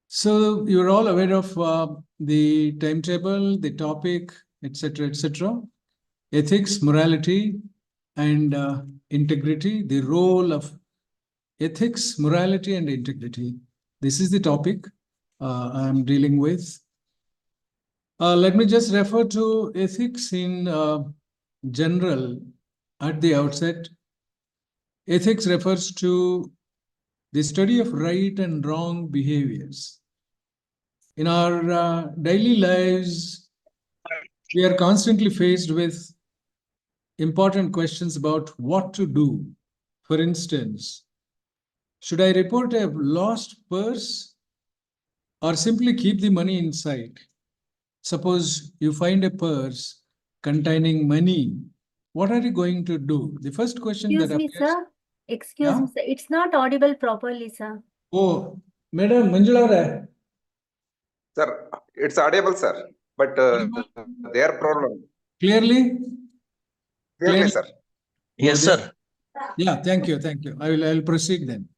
So you're all aware of the timetable, the topic, etc., etc. Ethics, morality, and integrity. The role of ethics, morality, and integrity. This is the topic I'm dealing with. Let me just refer to ethics in general at the outset. Ethics refers to the study of right and wrong behaviors. In our daily lives, we are constantly faced with important questions about what to do. For instance, should I report a lost purse or simply keep the money inside? Suppose you find a purse containing money. What are you going to do? The first question Excuse that me, appears. sir. Excuse me, sir. It's not audible properly, sir. Oh, Madam Manjula. Sir, it's audible, sir, but their problem. Clearly? Clearly, sir. Yes, sir. Yeah, thank you. Thank you. I'll proceed then.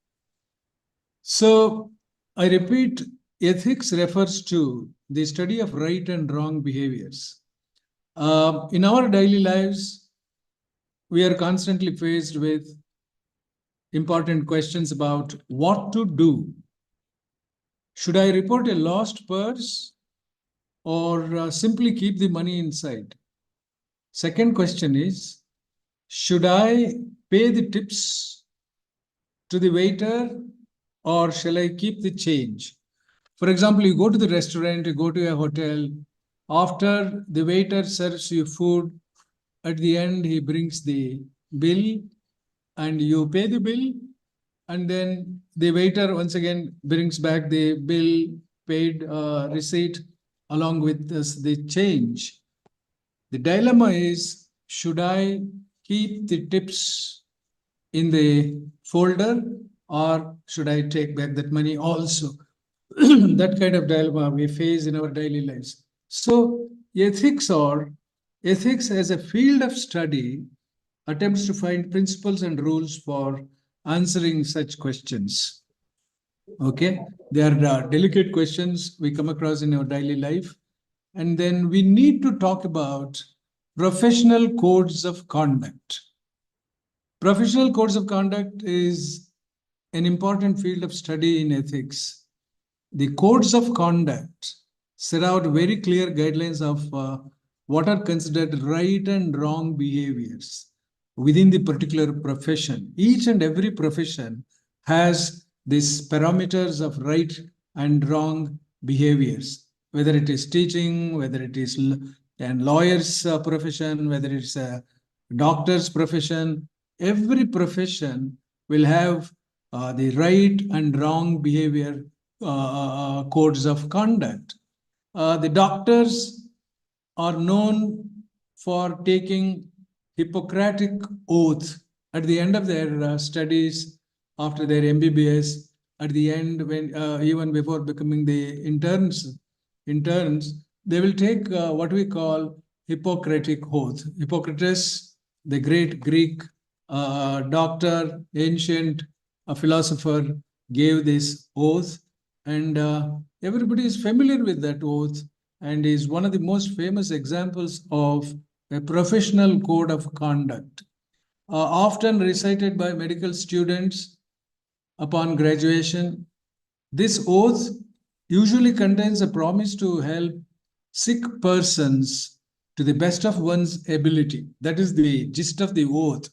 So I repeat, ethics refers to the study of right and wrong behaviors. In our daily lives, we are constantly faced with important questions about what to do. Should I report a lost purse or simply keep the money inside? Second question is, should I pay the tips to the waiter or shall I keep the change? For example, you go to the restaurant, you go to a hotel, after the waiter serves you food, at the end he brings the bill and you pay the bill, and then the waiter once again brings back the bill, paid receipt along with the change. The dilemma is, should I keep the tips in the folder or should I take back that money also? That kind of dilemma we face in our daily lives. So ethics as a field of study attempts to find principles and rules for answering such questions. Okay, they are delicate questions we come across in our daily life. And then we need to talk about professional codes of conduct. Professional codes of conduct is an important field of study in ethics. The codes of conduct set out very clear guidelines of what are considered right and wrong behaviors within the particular profession. Each and every profession has these parameters of right and wrong behaviors, whether it is teaching, whether it is a lawyer's profession, whether it's a doctor's profession. Every profession will have the right and wrong behavior codes of conduct. The doctors are known for taking Hippocratic oath at the end of their studies after their MBBS. At the end, when even before becoming the interns, they will take what we call Hippocratic oath. Hippocrates, the great Greek doctor, ancient philosopher, gave this oath, and everybody is familiar with that oath and is one of the most famous examples of a professional code of conduct, often recited by medical students upon graduation. This oath usually contains a promise to help sick persons to the best of one's ability. That is the gist of the oath.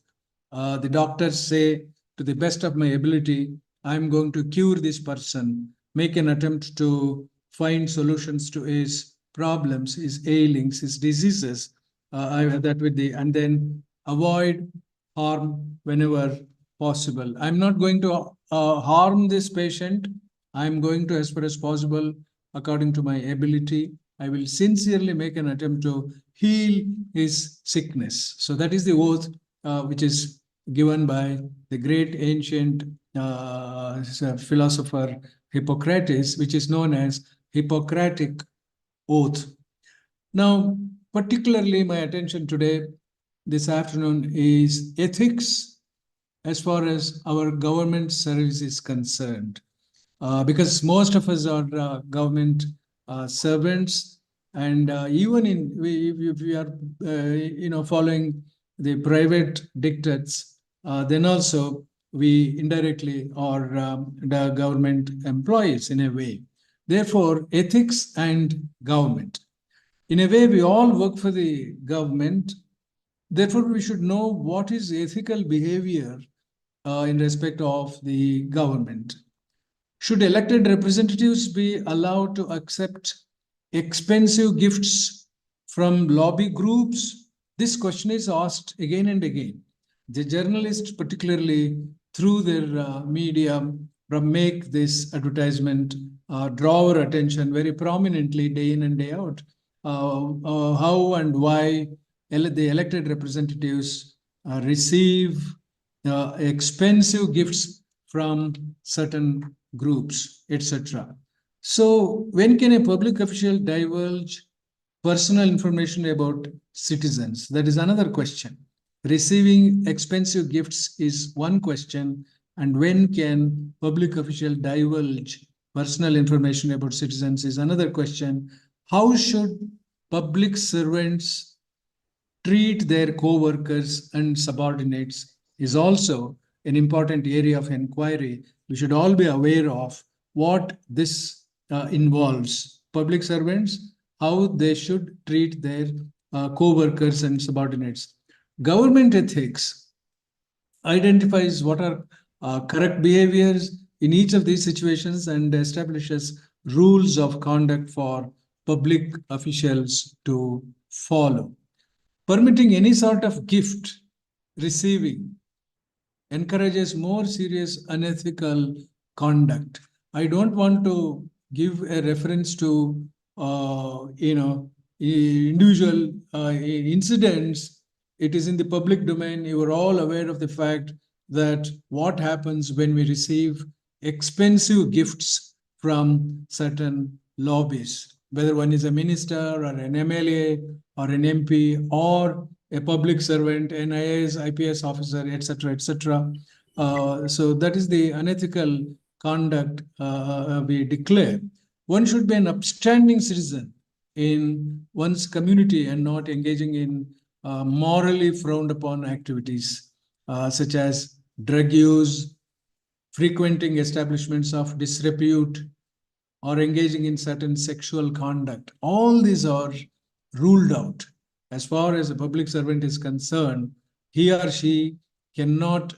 The doctors say, to the best of my ability, I'm going to cure this person, make an attempt to find solutions to his problems, his ailings, his diseases, and then avoid harm whenever possible. I'm not going to harm this patient. I'm going to, as far as possible, according to my ability, I will sincerely make an attempt to heal his sickness. So that is the oath which is given by the great ancient philosopher Hippocrates, which is known as Hippocratic oath. Now, particularly my attention today, this afternoon, is ethics as far as our government service is concerned. because most of us are government servants, and even if we are following the private dictates, then also we indirectly are the government employees in a way. Therefore, ethics and government. In a way, we all work for the government. Therefore, we should know what is ethical behavior in respect of the government. Should elected representatives be allowed to accept expensive gifts from lobby groups? This question is asked again and again. The journalists, particularly through their media, make this advertisement, draw our attention very prominently day in and day out. How and why the elected representatives receive expensive gifts from certain groups, etc. So, when can a public official divulge personal information about citizens? That is another question. Receiving expensive gifts is one question, and when can public official divulge personal information about citizens is another question. How should public servants treat their co-workers and subordinates is also an important area of inquiry. We should all be aware of what this involves. Public servants, how they should treat their co-workers and subordinates. Government ethics identifies what are correct behaviors in each of these situations and establishes rules of conduct for public officials to follow. Permitting any sort of gift receiving encourages more serious unethical conduct. I don't want to give a reference to individual incidents. It is in the public domain. You are all aware of the fact that what happens when we receive expensive gifts from certain lobbies, whether one is a minister or an MLA or an MP or a public servant, an IAS, IPS officer, etc., etc. So that is the unethical conduct we declare. One should be an upstanding citizen in one's community and not engaging in morally frowned upon activities such as drug use, frequenting establishments of disrepute, or engaging in certain sexual conduct. All these are ruled out. As far as a public servant is concerned, he or she cannot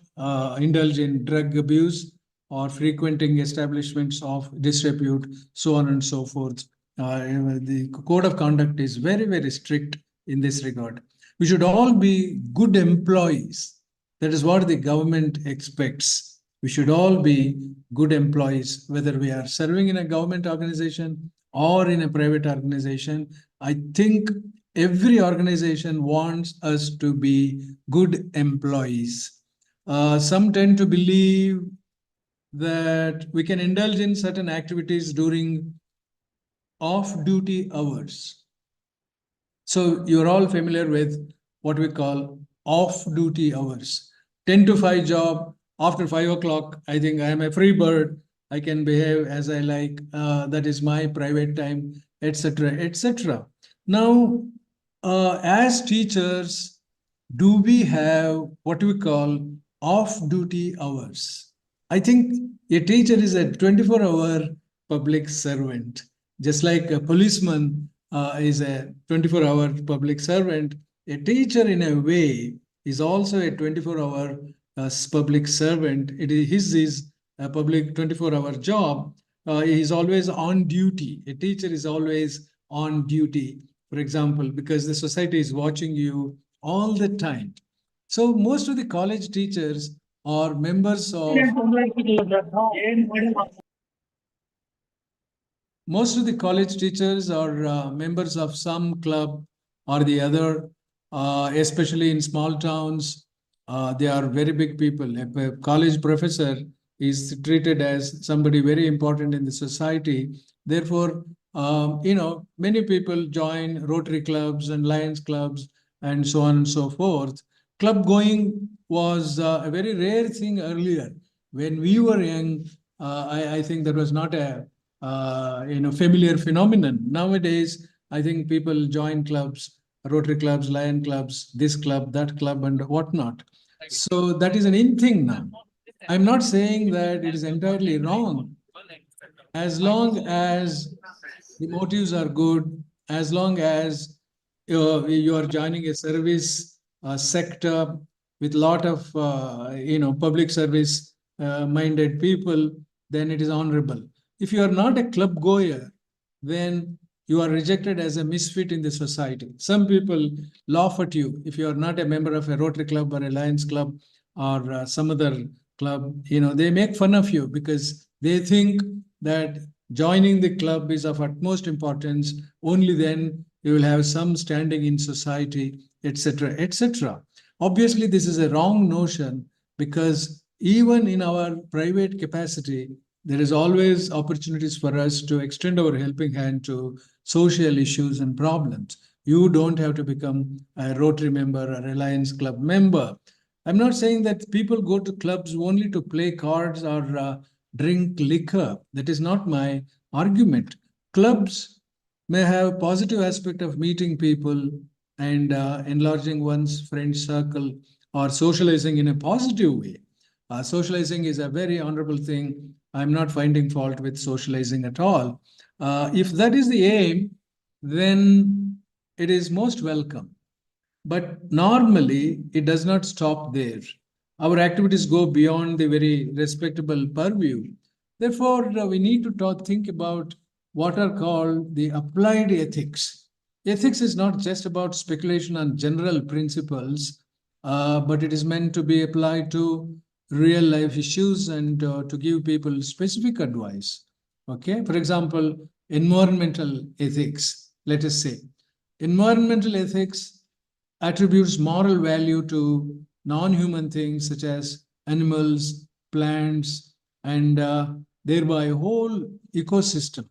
indulge in drug abuse or frequenting establishments of disrepute, so on and so forth. The code of conduct is very, very strict in this regard. We should all be good employees. That is what the government expects. We should all be good employees, whether we are serving in a government organization or in a private organization. I think every organization wants us to be good employees. Some tend to believe that we can indulge in certain activities during off-duty hours. So you're all familiar with what we call off-duty hours. 10 to 5 job, after 5 o'clock, I think I am a free bird. I can behave as I like. That is my private time, etc., etc. Now, as teachers, do we have what we call off-duty hours? I think a teacher is a 24-hour public servant, just like a policeman is a 24-hour public servant. A teacher, in a way, is also a 24-hour public servant. His is a public 24-hour job. He is always on duty. A teacher is always on duty, for example, because the society is watching you all the time. So most of the college teachers are members of most of the college teachers are members of some club or the other, especially in small towns. They are very big people. A college professor is treated as somebody very important in the society. Therefore, many people join Rotary clubs and Lions clubs and so on and so forth. Club going was a very rare thing earlier. When we were young, I think that was not a familiar phenomenon. Nowadays, I think people join clubs, Rotary clubs, Lion clubs, this club, that club, and whatnot. So that is an in thing now. I'm not saying that it is entirely wrong. As long as the motives are good, as long as you are joining a service sector with lot of public service minded people, then it is honorable. If you are not a club goer, then you are rejected as a misfit in the society. Some people laugh at you if you are not a member of a Rotary club or a Lions club or some other club. They make fun of you because they think that joining the club is of utmost importance. Only then you will have some standing in society, etc., etc. Obviously, this is a wrong notion, because even in our private capacity, there is always opportunities for us to extend our helping hand to social issues and problems. You don't have to become a Rotary member or a Lions Club member. I'm not saying that people go to clubs only to play cards or drink liquor. That is not my argument. Clubs may have positive aspect of meeting people and enlarging one's friend circle or socializing in a positive way. Socializing is a very honorable thing. I'm not finding fault with socializing at all. If that is the aim, then it is most welcome. But normally, it does not stop there. Our activities go beyond the very respectable purview. Therefore, we need to think about what are called the applied ethics. Ethics is not just about speculation on general principles, but it is meant to be applied to real life issues and to give people specific advice. Okay, for example, environmental ethics, let us say. Environmental ethics attributes moral value to non-human things such as animals, plants, and thereby whole ecosystem.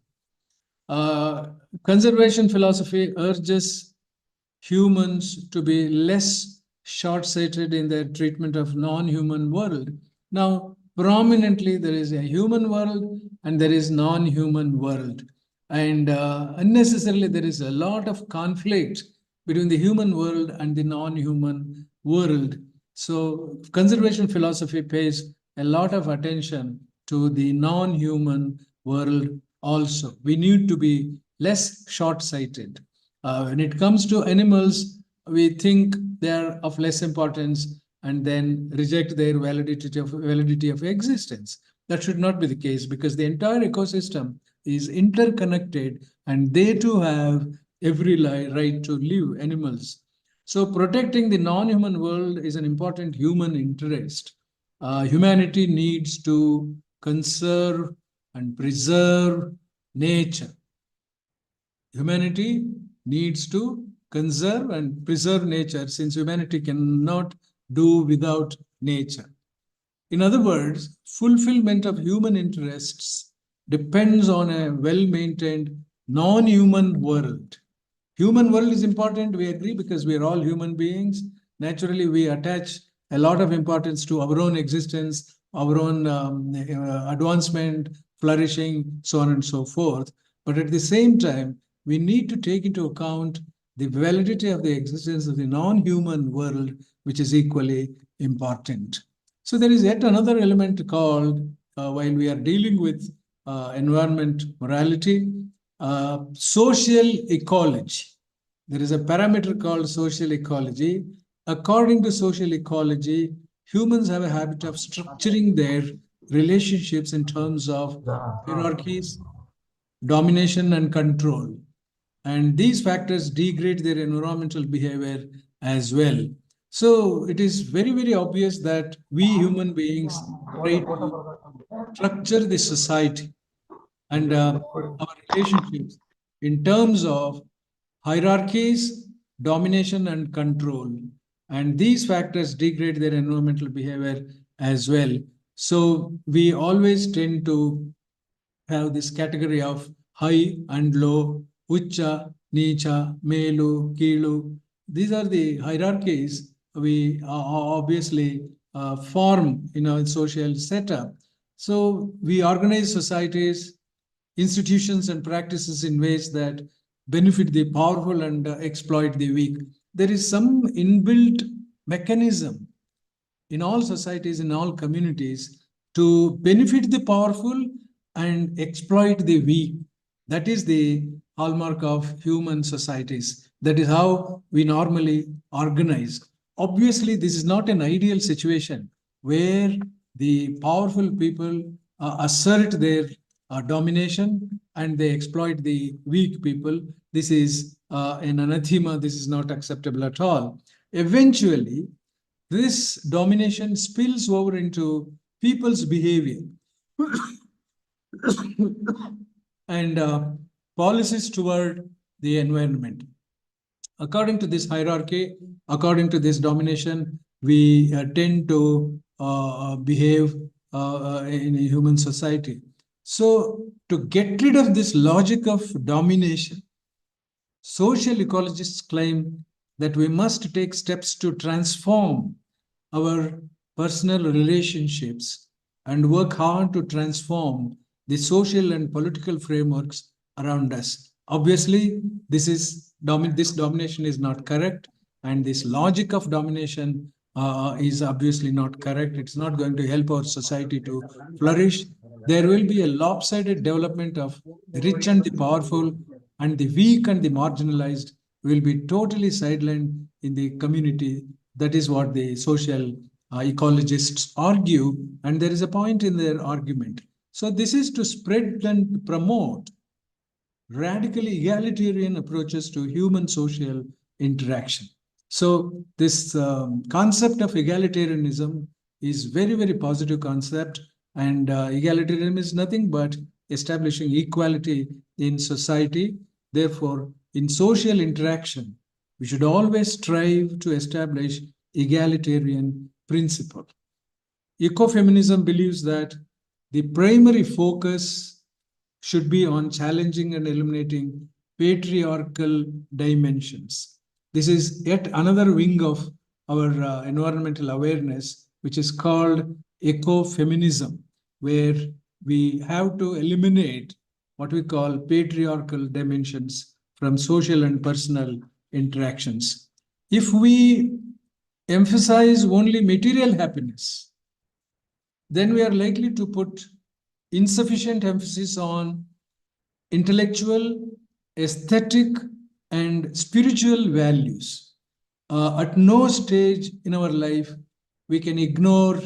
Conservation philosophy urges humans to be less short-sighted in their treatment of non-human world. Now, prominently, there is a human world and there is non-human world. And unnecessarily, there is a lot of conflict between the human world and the non-human world. So conservation philosophy pays a lot of attention to the non-human world also. We need to be less short-sighted. When it comes to animals, we think they are of less importance and then reject their validity of existence. That should not be the case, because the entire ecosystem is interconnected and they too have every right to live, animals. So protecting the non-human world is an important human interest. Humanity needs to conserve and preserve nature. Humanity needs to conserve and preserve nature, since humanity cannot do without nature. In other words, fulfillment of human interests depends on a well-maintained non-human world. Human world is important, we agree, because we are all human beings. Naturally, we attach a lot of importance to our own existence, our own advancement, flourishing, so on and so forth. But at the same time, we need to take into account the validity of the existence of the non-human world, which is equally important. So there is yet another element called, while we are dealing with environment morality, social ecology. There is a parameter called social ecology. According to social ecology, humans have a habit of structuring their relationships in terms of hierarchies, domination, and control. And these factors degrade their environmental behavior as well. So it is very, very obvious that we human beings try to structure the society and our relationships in terms of hierarchies, domination, and control. And these factors degrade their environmental behavior as well. So we always tend to have this category of high and low, ucha, nicha, melu, kilu. These are the hierarchies we obviously form in our social setup. So we organize societies, institutions and practices in ways that benefit the powerful and exploit the weak. There is some inbuilt mechanism in all societies, in all communities, to benefit the powerful and exploit the weak. That is the hallmark of human societies. That is how we normally organize. Obviously, this is not an ideal situation where the powerful people assert their domination and they exploit the weak people. This is an anathema. This is not acceptable at all. Eventually, this domination spills over into people's behavior and policies toward the environment. According to this hierarchy, according to this domination, we tend to behave in a human society. So, to get rid of this logic of domination, social ecologists claim that we must take steps to transform our personal relationships and work hard to transform the social and political frameworks around us. Obviously, this domination is not correct, and this logic of domination is obviously not correct. It's not going to help our society to flourish. There will be a lopsided development of the rich and the powerful, and the weak and the marginalized will be totally sidelined in the community. That is what the social ecologists argue, and there is a point in their argument. So this is to spread and promote radically egalitarian approaches to human social interaction. So this concept of egalitarianism is very, very positive concept, and egalitarianism is nothing but establishing equality in society. Therefore, in social interaction, we should always strive to establish egalitarian principle. Ecofeminism believes that the primary focus should be on challenging and eliminating patriarchal dimensions. This is yet another wing of our environmental awareness, which is called ecofeminism, where we have to eliminate what we call patriarchal dimensions from social and personal interactions. If we emphasize only material happiness, then we are likely to put insufficient emphasis on intellectual, aesthetic, and spiritual values. At no stage in our life we can ignore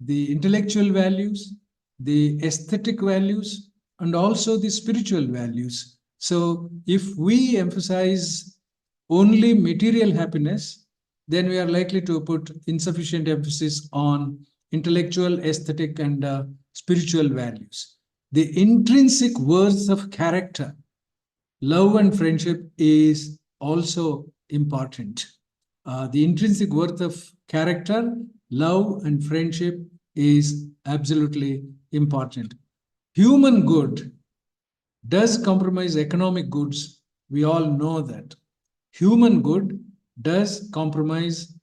the intellectual values, the aesthetic values, and also the spiritual values. So if we emphasize only material happiness, then we are likely to put insufficient emphasis on intellectual, aesthetic, and spiritual values. The intrinsic worth of character, love, and friendship is also important. The intrinsic worth of character, love, and friendship is absolutely important. Human good does compromise economic goods. We all know that. Human good does comprise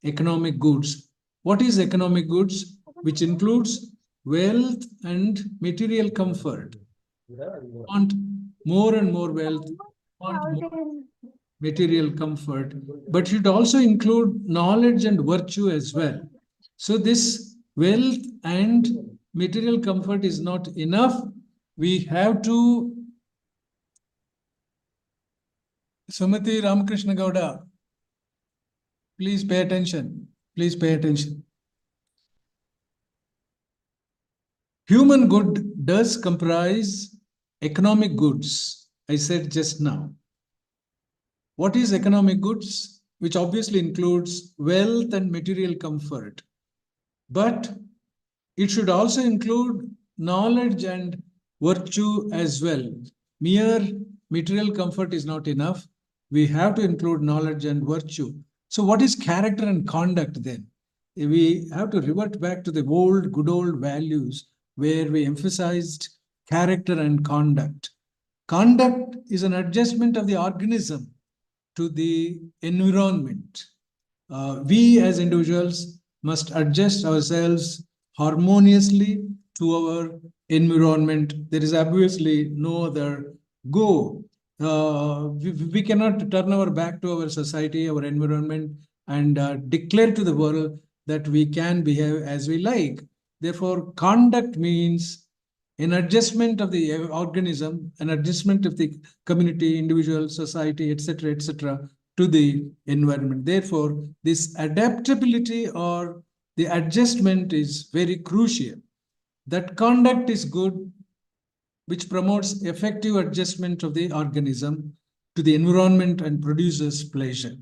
economic goods. What is economic goods? Which includes wealth and material comfort. Want more and more wealth, want more material comfort, but should also include knowledge and virtue as well. So this wealth and material comfort is not enough. We have to Sumati Ramakrishna Gowda, please pay attention. Please pay attention. Human good does comprise economic goods, I said just now. What is economic goods? Which obviously includes wealth and material comfort. But it should also include knowledge and virtue as well. Mere material comfort is not enough. We have to include knowledge and virtue. So what is character and conduct then? We have to revert back to the good old values where we emphasized character and conduct. Conduct is an adjustment of the organism to the environment. We as individuals must adjust ourselves harmoniously to our environment. There is obviously no other go. We cannot turn our back to our society, our environment, and declare to the world that we can behave as we like. Therefore, conduct means an adjustment of the organism, an adjustment of the community, individual, society, etc., to the environment. Therefore, this adaptability or the adjustment is very crucial. That conduct is good, which promotes effective adjustment of the organism to the environment and produces pleasure.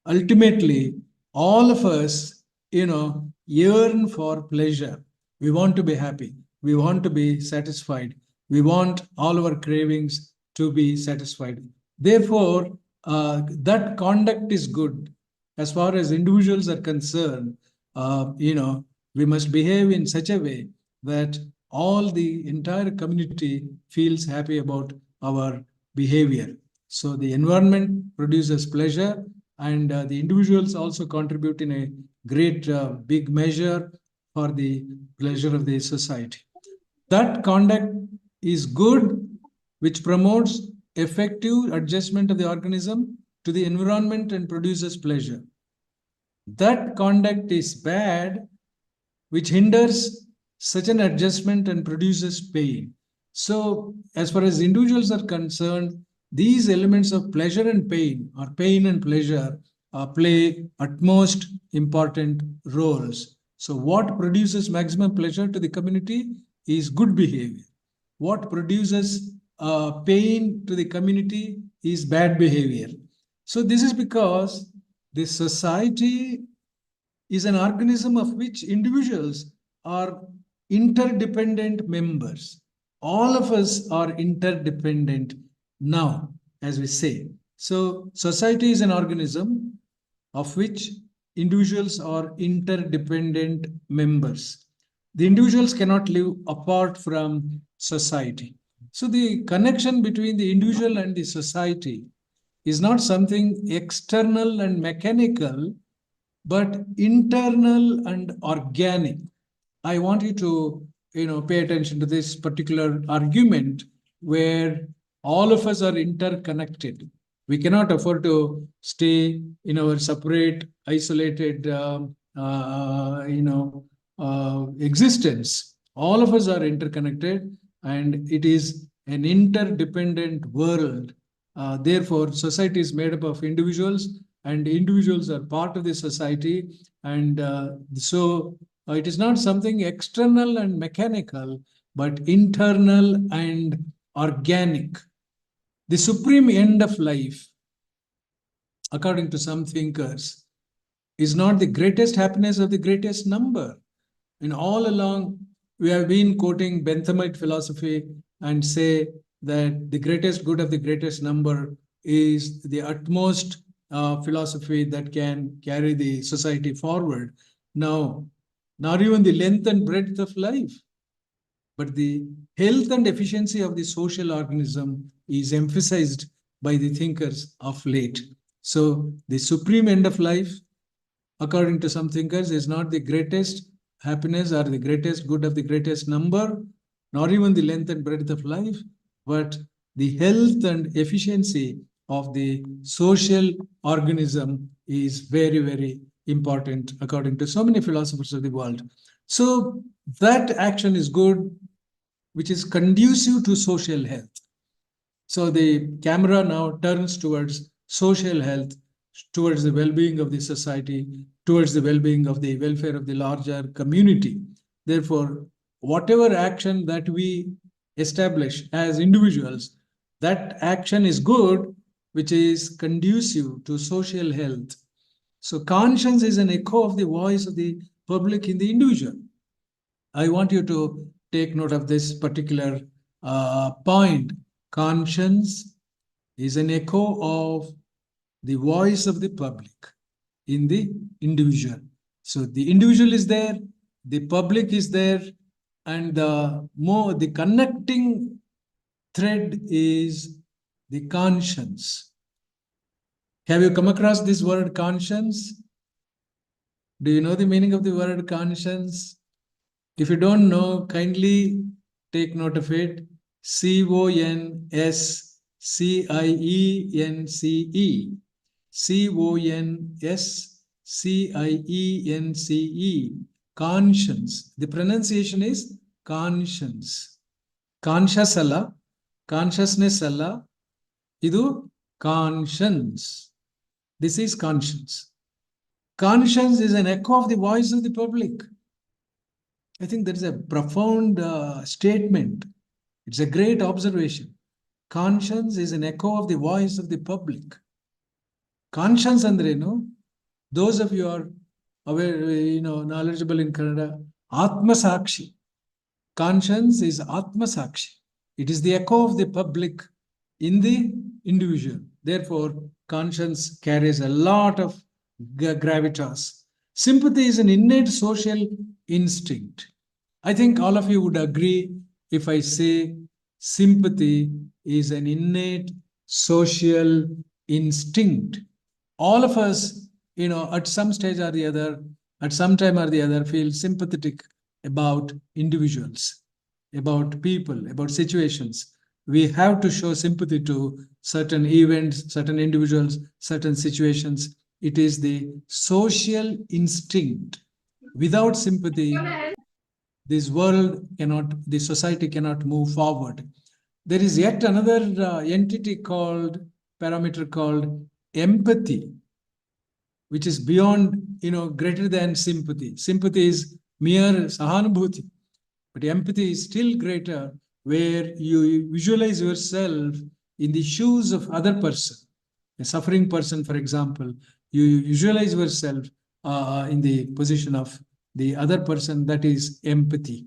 Ultimately, all of us, yearn for pleasure. We want to be happy. We want to be satisfied. We want all our cravings to be satisfied. Therefore, that conduct is good. As far as individuals are concerned, we must behave in such a way that all the entire community feels happy about our behavior. So the environment produces pleasure, and the individuals also contribute in a great big measure for the pleasure of the society. That conduct is good, which promotes effective adjustment of the organism to the environment and produces pleasure. That conduct is bad, which hinders such an adjustment and produces pain. So, as far as individuals are concerned, these elements of pleasure and pain, or pain and pleasure, play utmost important roles. So, what produces maximum pleasure to the community is good behavior. What produces pain to the community is bad behavior. So, this is because the society is an organism of which individuals are interdependent members. All of us are interdependent now, as we say. So, society is an organism of which individuals are interdependent members. The individuals cannot live apart from society. So, the connection between the individual and the society is not something external and mechanical, but internal and organic. I want you to, pay attention to this particular argument where all of us are interconnected. We cannot afford to stay in our separate, isolated, existence. All of us are interconnected, and it is an interdependent world. Therefore, society is made up of individuals, and individuals are part of the society. And so it is not something external and mechanical, but internal and organic. The supreme end of life, according to some thinkers, is not the greatest happiness of the greatest number. And all along, we have been quoting Benthamite philosophy and say that the greatest good of the greatest number is the utmost philosophy that can carry the society forward. Now, not even the length and breadth of life, but the health and efficiency of the social organism is emphasized by the thinkers of late. So, the supreme end of life, according to some thinkers, is not the greatest happiness or the greatest good of the greatest number, nor even the length and breadth of life, but the health and efficiency of the social organism is very, very important, according to so many philosophers of the world. So that action is good, which is conducive to social health. So the camera now turns towards social health, towards the well-being of the society, towards the well-being of the welfare of the larger community. Therefore, whatever action that we establish as individuals, that action is good, which is conducive to social health. So conscience is an echo of the voice of the public in the individual. I want you to take note of this particular point. Conscience is an echo of the voice of the public in the individual. So the individual is there, the public is there, and the connecting thread is the conscience. Have you come across this word conscience? Do you know the meaning of the word conscience? If you don't know, kindly take note of it. Conscience. Conscience. Conscience. The pronunciation is conscience. Conscious alla, consciousness alla. Idu conscience. This is conscience. Conscience is an echo of the voice of the public. I think that is a profound statement. It's a great observation. Conscience is an echo of the voice of the public. Conscience andrenu, those of you are aware, knowledgeable in Kannada, Atma Sakshi. Conscience is Atma Sakshi. It is the echo of the public in the individual. Therefore, conscience carries a lot of gravitas. Sympathy is an innate social instinct. I think all of you would agree if I say sympathy is an innate social instinct. All of us, at some stage or the other, at some time or the other, feel sympathetic about individuals, about people, about situations. We have to show sympathy to certain events, certain individuals, certain situations. It is the social instinct. Without sympathy, this world cannot, the society cannot move forward. There is yet another entity called, parameter called empathy, which is beyond, greater than sympathy. Sympathy is mere sahanubhuti, but empathy is still greater, where you visualize yourself in the shoes of other person, a suffering person, for example. You visualize yourself in the position of the other person. That is empathy.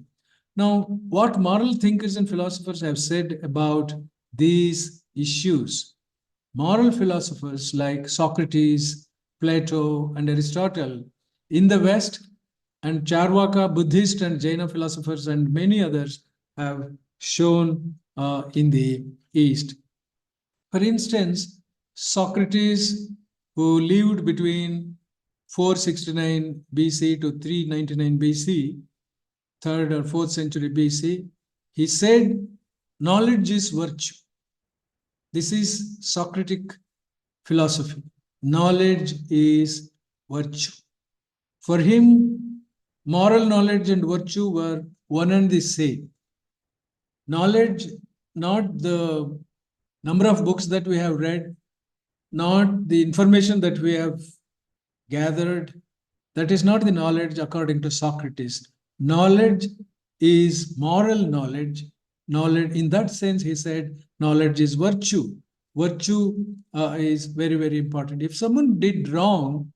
Now, what moral thinkers and philosophers have said about these issues? Moral philosophers like Socrates, Plato, and Aristotle in the West, and Charvaka, Buddhist, and Jaina philosophers, and many others have shown in the East. For instance, Socrates, who lived between 469 BC to 399 BC, 3rd or 4th century BC, he said, knowledge is virtue. This is Socratic philosophy. Knowledge is virtue. For him, moral knowledge and virtue were one and the same. Knowledge, not the number of books that we have read, not the information that we have gathered. That is not the knowledge according to Socrates. Knowledge is moral knowledge. Knowledge, in that sense, he said, knowledge is virtue. Virtue is very, very important. If someone did wrong,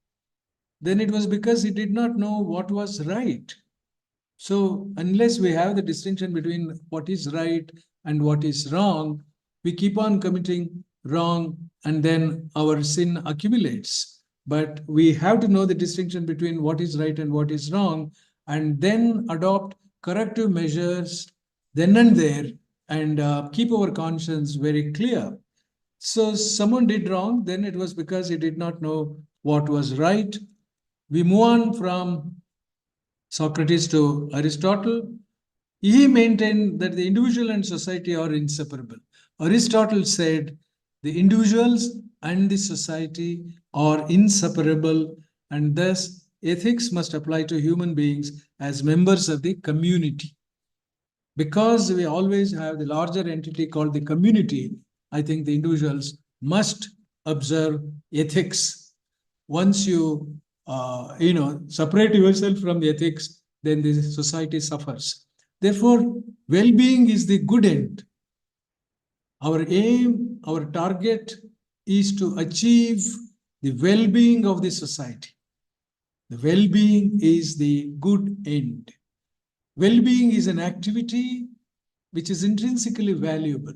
then it was because he did not know what was right. So unless we have the distinction between what is right and what is wrong, we keep on committing wrong, and then our sin accumulates. But we have to know the distinction between what is right and what is wrong, and then adopt corrective measures then and there, and keep our conscience very clear. So someone did wrong, then it was because he did not know what was right. We move on from Socrates to Aristotle. He maintained that the individual and society are inseparable. Aristotle said the individuals and the society are inseparable, and thus ethics must apply to human beings as members of the community. Because we always have the larger entity called the community, I think the individuals must observe ethics. Once you separate yourself from the ethics, then the society suffers. Therefore, well-being is the good end. Our aim, our target is to achieve the well-being of the society. The well-being is the good end. Well-being is an activity which is intrinsically valuable.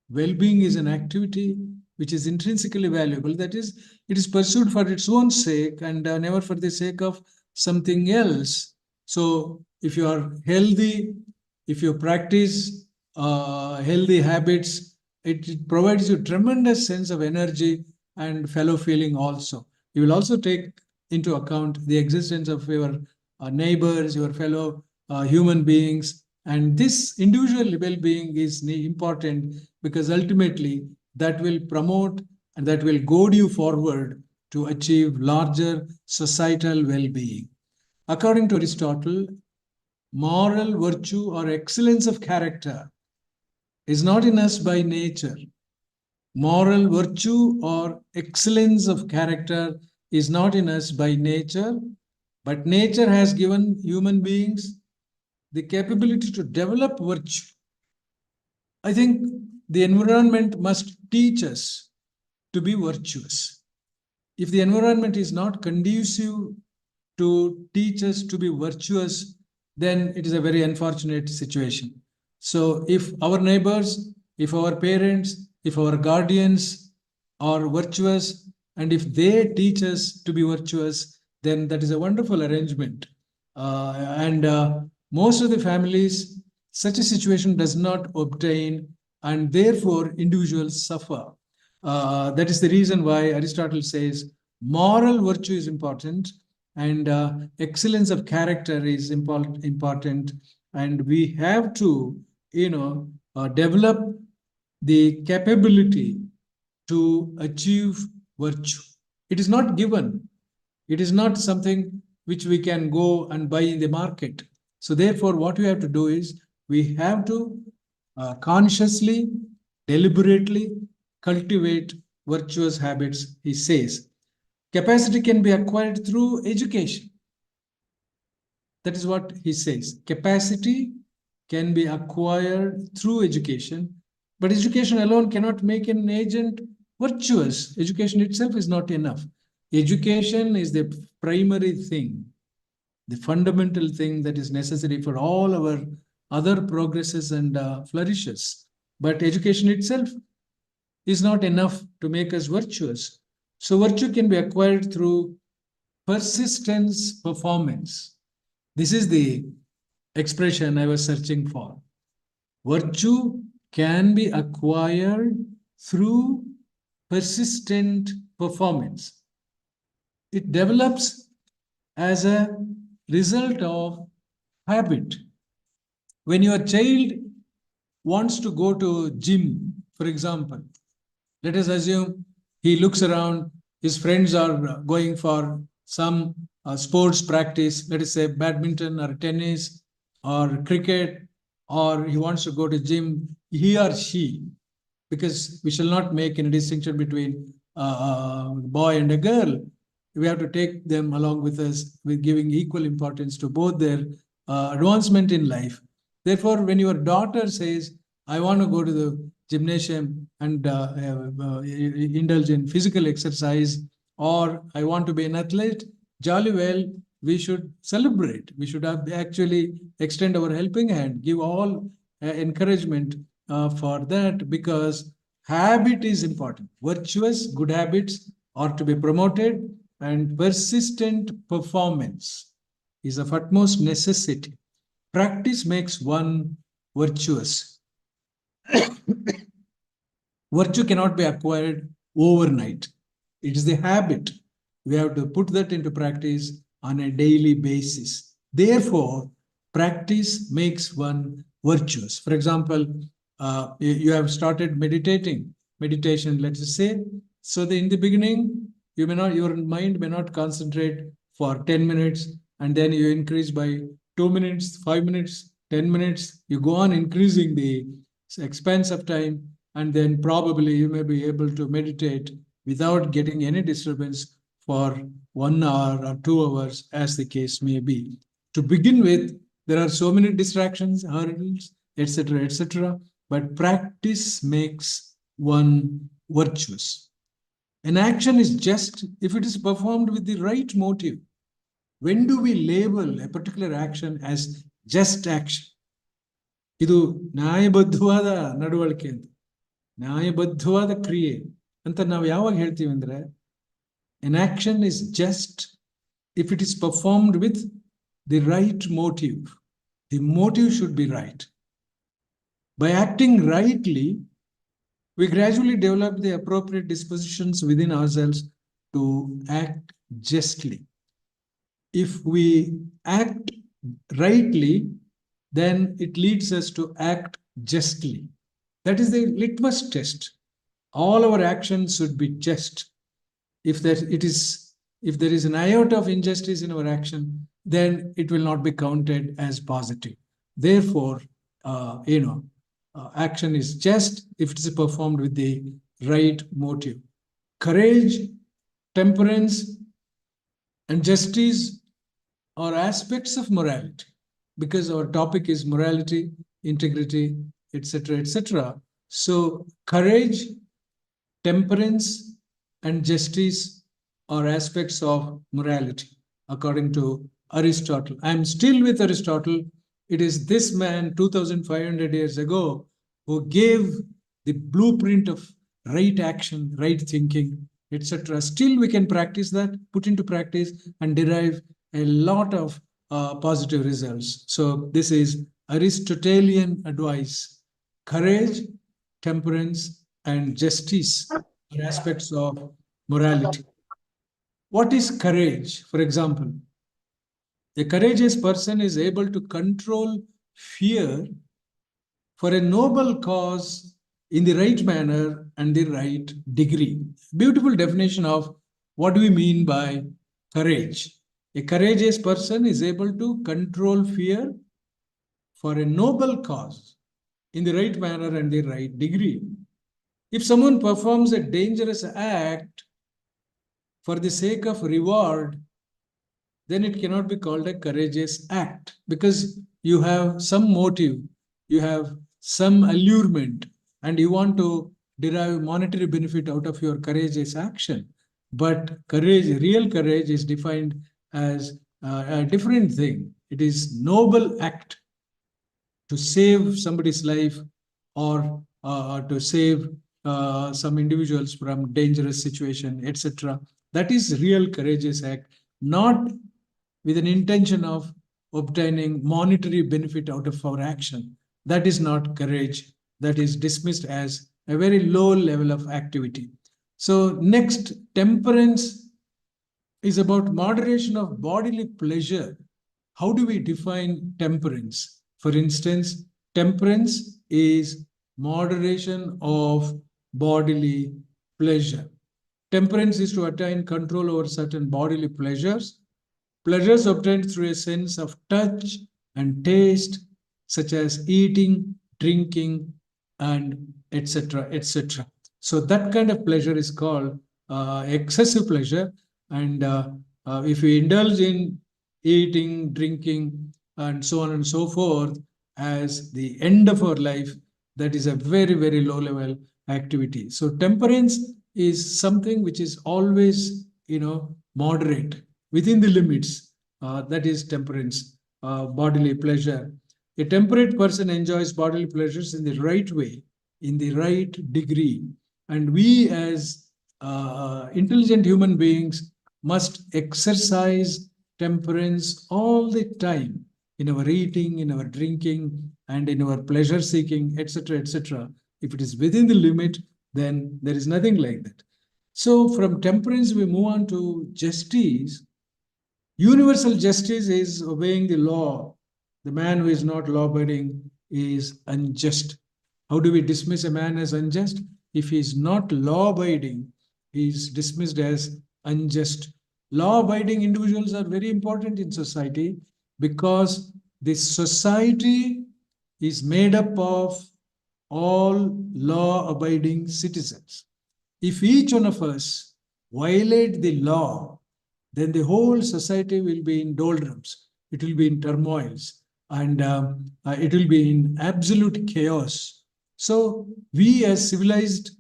Well-being is an activity which is intrinsically valuable. That is, it is pursued for its own sake and never for the sake of something else. So if you are healthy, if you practice healthy habits, it provides you tremendous sense of energy and fellow feeling also. You will also take into account the existence of your neighbors, your fellow human beings. And this individual well-being is important because ultimately that will promote and that will goad you forward to achieve larger societal well-being. According to Aristotle, moral virtue or excellence of character is not in us by nature. Moral virtue or excellence of character is not in us by nature, but nature has given human beings the capability to develop virtue. I think the environment must teach us to be virtuous. If the environment is not conducive to teach us to be virtuous, then it is a very unfortunate situation. So if our neighbors, if our parents, if our guardians are virtuous, and if they teach us to be virtuous, then that is a wonderful arrangement. Most of the families, such a situation does not obtain, and therefore individuals suffer. That is the reason why Aristotle says moral virtue is important, and excellence of character is important, and we have to, develop the capability to achieve virtue. It is not given. It is not something which we can go and buy in the market. So therefore, what we have to do is we have to consciously, deliberately cultivate virtuous habits, he says. Capacity can be acquired through education. That is what he says. Capacity can be acquired through education, but education alone cannot make an agent virtuous. Education itself is not enough. Education is the primary thing, the fundamental thing that is necessary for all our other progresses and flourishes. But education itself is not enough to make us virtuous. So virtue can be acquired through persistence, performance. This is the expression I was searching for. Virtue can be acquired through persistent performance. It develops as a result of habit. When your child wants to go to gym, for example, let us assume he looks around, his friends are going for some sports practice, let us say badminton or tennis or cricket, or he wants to go to gym, he or she, because we shall not make any distinction between a boy and a girl. We have to take them along with us, with giving equal importance to both their advancement in life. Therefore, when your daughter says, I want to go to the gymnasium and indulge in physical exercise, or I want to be an athlete, jolly well, we should celebrate. We should actually extend our helping hand, give all encouragement for that, because habit is important. Virtuous, good habits are to be promoted, and persistent performance is of utmost necessity. Practice makes one virtuous. Virtue cannot be acquired overnight. It is the habit. We have to put that into practice on a daily basis. Therefore, practice makes one virtuous. For example, you have started meditation, let's say. So in the beginning, your mind may not concentrate for 10 minutes, and then you increase by 2 minutes, 5 minutes, 10 minutes. You go on increasing the expanse of time, and then probably you may be able to meditate without getting any disturbance for 1 hour or 2 hours, as the case may be. To begin with, there are so many distractions, hurdles, etc., etc. But practice makes one virtuous. An action is just if it is performed with the right motive. When do we label a particular action as just action? ಇದು ನ್ಯಾಯಬದ್ಧವಾದ ನಡವಳಿಕೆ ಅಂತ, ನ್ಯಾಯಬದ್ಧವಾದ ಕ್ರಿಯೆ ಅಂತ ನಾವು ಯಾವಾಗ ಹೇಳ್ತೀವಿ ಅಂದ್ರೆ, an action is just if it is performed with the right motive. The motive should be right. By acting rightly, we gradually develop the appropriate dispositions within ourselves to act justly. if we act rightly, then it leads us to act justly. That is the litmus test. All our actions should be just. If there is an iota of injustice in our action, then it will not be counted as positive. Therefore, action is just if it is performed with the right motive. Courage, temperance, and justice are aspects of morality, because our topic is morality, integrity, etc., etc. So courage, temperance, and justice are aspects of morality, according to Aristotle. I'm still with Aristotle. It is this man 2,500 years ago who gave the blueprint of right action, right thinking, etc. Still, we can practice that, put into practice, and derive a lot of positive results. So this is Aristotelian advice. Courage, temperance, and justice are aspects of morality. What is courage? For example, a courageous person is able to control fear for a noble cause in the right manner and the right degree. Beautiful definition of what do we mean by courage. A courageous person is able to control fear for a noble cause in the right manner and the right degree. If someone performs a dangerous act for the sake of reward, then it cannot be called a courageous act, because you have some motive, you have some allurement, and you want to derive monetary benefit out of your courageous action. But courage, real courage, is defined as a different thing. It is noble act to save somebody's life, or to save some individuals from dangerous situation, etc. That is real courageous act, not with an intention of obtaining monetary benefit out of our action. That is not courage. That is dismissed as a very low level of activity. So next, temperance is about moderation of bodily pleasure. How do we define temperance? For instance, temperance is moderation of bodily pleasure. Temperance is to attain control over certain bodily pleasures. Pleasures obtained through a sense of touch and taste, such as eating, drinking, and etc., etc. So that kind of pleasure is called excessive pleasure. And if we indulge in eating, drinking, and so on and so forth as the end of our life, that is a very, very low level activity. So temperance is something which is always, moderate, within the limits. That is temperance, bodily pleasure. A temperate person enjoys bodily pleasures in the right way, in the right degree. And we as intelligent human beings must exercise temperance all the time, in our eating, in our drinking, and in our pleasure seeking, etc., etc. If it is within the limit, then there is nothing like that. So from temperance, we move on to justice. Universal justice is obeying the law. The man who is not law-abiding is unjust. How do we dismiss a man as unjust? If he is not law-abiding, he is dismissed as unjust. Law-abiding individuals are very important in society, because this society is made up of all law-abiding citizens. If each one of us violate the law, then the whole society will be in doldrums. It will be in turmoils, and it will be in absolute chaos. So we as civilized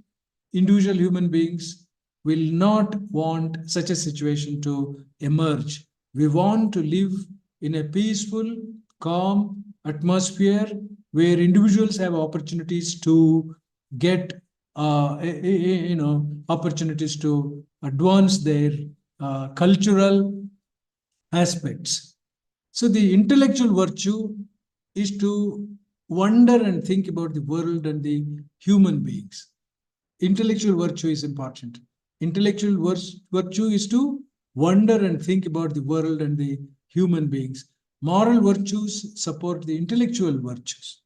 individual human beings will not want such a situation to emerge. We want to live in a peaceful, calm atmosphere where individuals have opportunities to get, opportunities to advance their cultural aspects. So the intellectual virtue is to wonder and think about the world and the human beings. Intellectual virtue is important. Intellectual virtue is to wonder and think about the world and the human beings. Moral virtues support the intellectual virtues.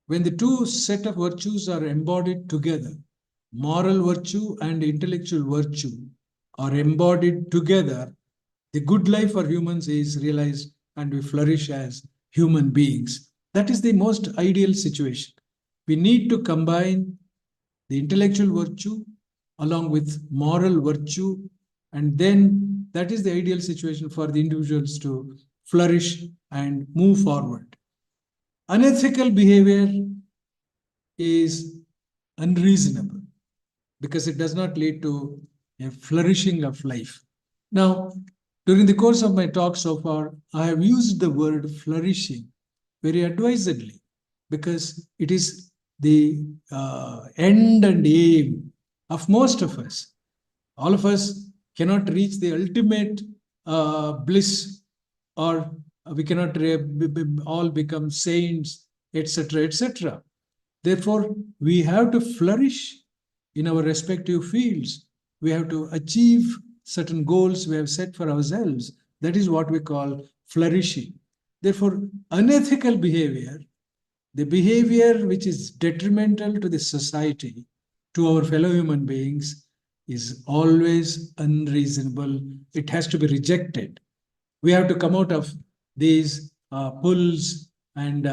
When the two set of virtues are embodied together, moral virtue and intellectual virtue are embodied together, the good life for humans is realized and we flourish as human beings. That is the most ideal situation. We need to combine the intellectual virtue along with moral virtue, and then that is the ideal situation for the individuals to flourish and move forward. Unethical behavior is unreasonable because it does not lead to a flourishing of life. Now, during the course of my talk so far, I have used the word flourishing very advisedly because it is the end and aim of most of us. All of us cannot reach the ultimate bliss, or we cannot all become saints, etc., etc. Therefore, we have to flourish in our respective fields. We have to achieve certain goals we have set for ourselves. That is what we call flourishing. Therefore, unethical behavior, the behavior which is detrimental to the society, to our fellow human beings, is always unreasonable. It has to be rejected. We have to come out of these pulls and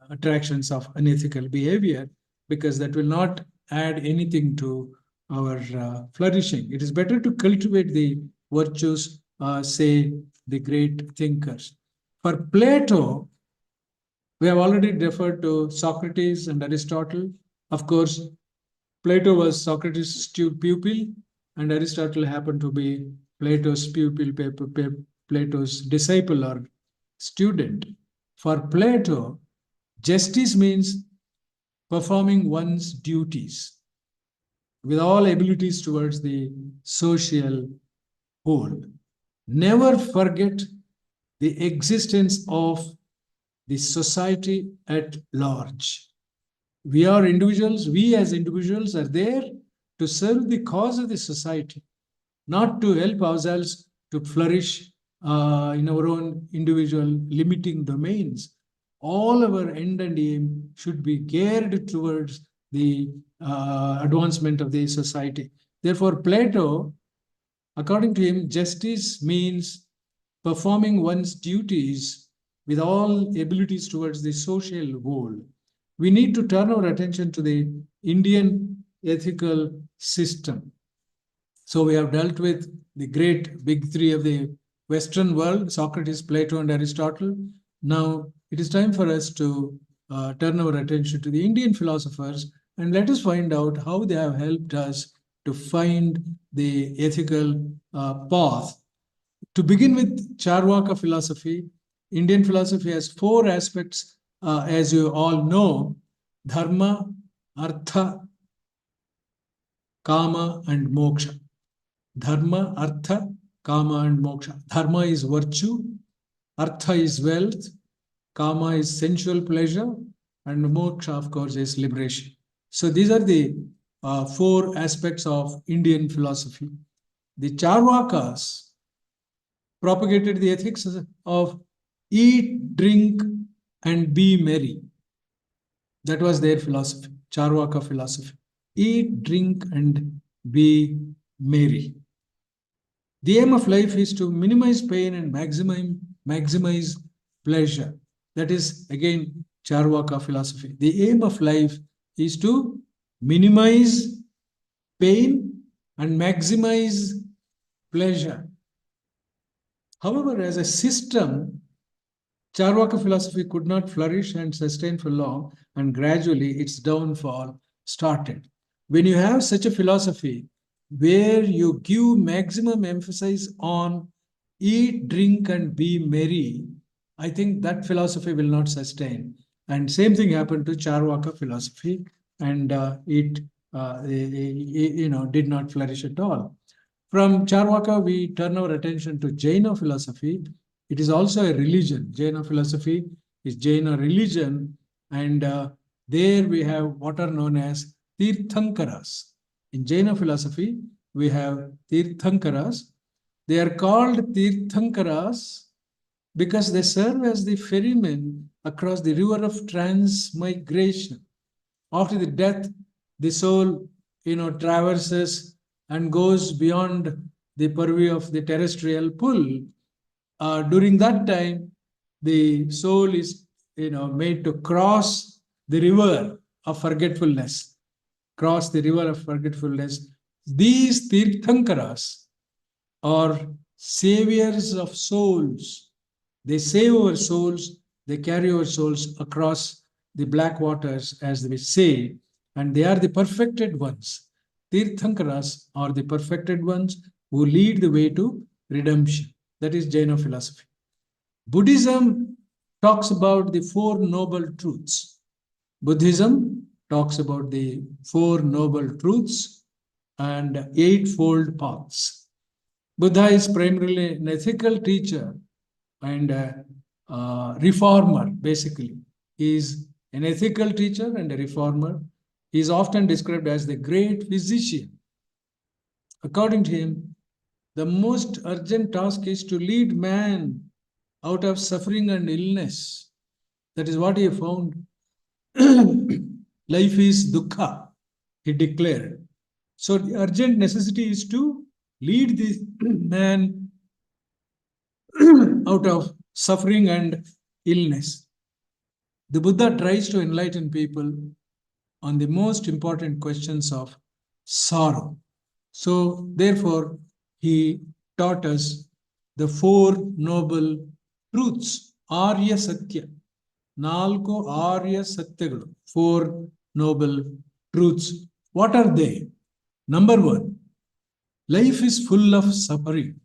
attractions of unethical behavior, because that will not add anything to our flourishing. It is better to cultivate the virtues, say the great thinkers. For Plato, we have already referred to Socrates and Aristotle. Of course, Plato was Socrates' pupil, and Aristotle happened to be Plato's pupil, Plato's disciple or student. For Plato, justice means performing one's duties with all abilities towards the social whole. Never forget the existence of the society at large. We are individuals, we as individuals are there to serve the cause of the society, not to help ourselves to flourish in our own individual limiting domains. All our end and aim should be geared towards the advancement of the society. Therefore, Plato, according to him, justice means performing one's duties with all abilities towards the social goal. We need to turn our attention to the Indian ethical system. So we have dealt with the great big three of the Western world, Socrates, Plato, and Aristotle. Now it is time for us to turn our attention to the Indian philosophers, and let us find out how they have helped us to find the ethical path. To begin with, Charvaka philosophy. Indian philosophy has four aspects, as you all know: dharma, artha, kama, and moksha. Dharma, artha, kama, and moksha. Dharma is virtue, artha is wealth, kama is sensual pleasure, and moksha, of course, is liberation. So these are the four aspects of Indian philosophy. The Charvakas propagated the ethics of eat, drink, and be merry. That was their philosophy, Charvaka philosophy. Eat, drink, and be merry. The aim of life is to minimize pain and maximize pleasure. That is, again, Charvaka philosophy. The aim of life is to minimize pain and maximize pleasure. However, as a system, Charvaka philosophy could not flourish and sustain for long, and gradually its downfall started. When you have such a philosophy where you give maximum emphasis on eat, drink, and be merry, I think that philosophy will not sustain. And same thing happened to Charvaka philosophy, and it did not flourish at all. From Charvaka, we turn our attention to Jaina philosophy. It is also a religion. Jaina philosophy is Jaina religion, and there we have what are known as Tirthankaras. In Jaina philosophy, we have Tirthankaras. They are called Tirthankaras because they serve as the ferrymen across the river of transmigration. After the death, the soul, traverses and goes beyond the purview of the terrestrial pull. During that time, the soul is, made to cross the river of forgetfulness. Cross the river of forgetfulness. These Tirthankaras are saviors of souls. They save our souls, they carry our souls across the black waters, as we say, and they are the perfected ones. Tirthankaras are the perfected ones who lead the way to redemption. That is Jaina philosophy. Buddhism talks about the Four Noble Truths. Buddhism talks about the Four Noble Truths and Eightfold Paths. Buddha is primarily an ethical teacher and a reformer, basically. He is an ethical teacher and a reformer. He is often described as the great physician. According to him, the most urgent task is to lead man out of suffering and illness. That is what he found. Life is dukkha, he declared. So the urgent necessity is to lead the man out of suffering and illness. The Buddha tries to enlighten people on the most important questions of sorrow. So, therefore, he taught us the Four Noble Truths, Arya Satya. Nalko Arya Satyagalu, Four Noble Truths. What are they? Number one, life is full of suffering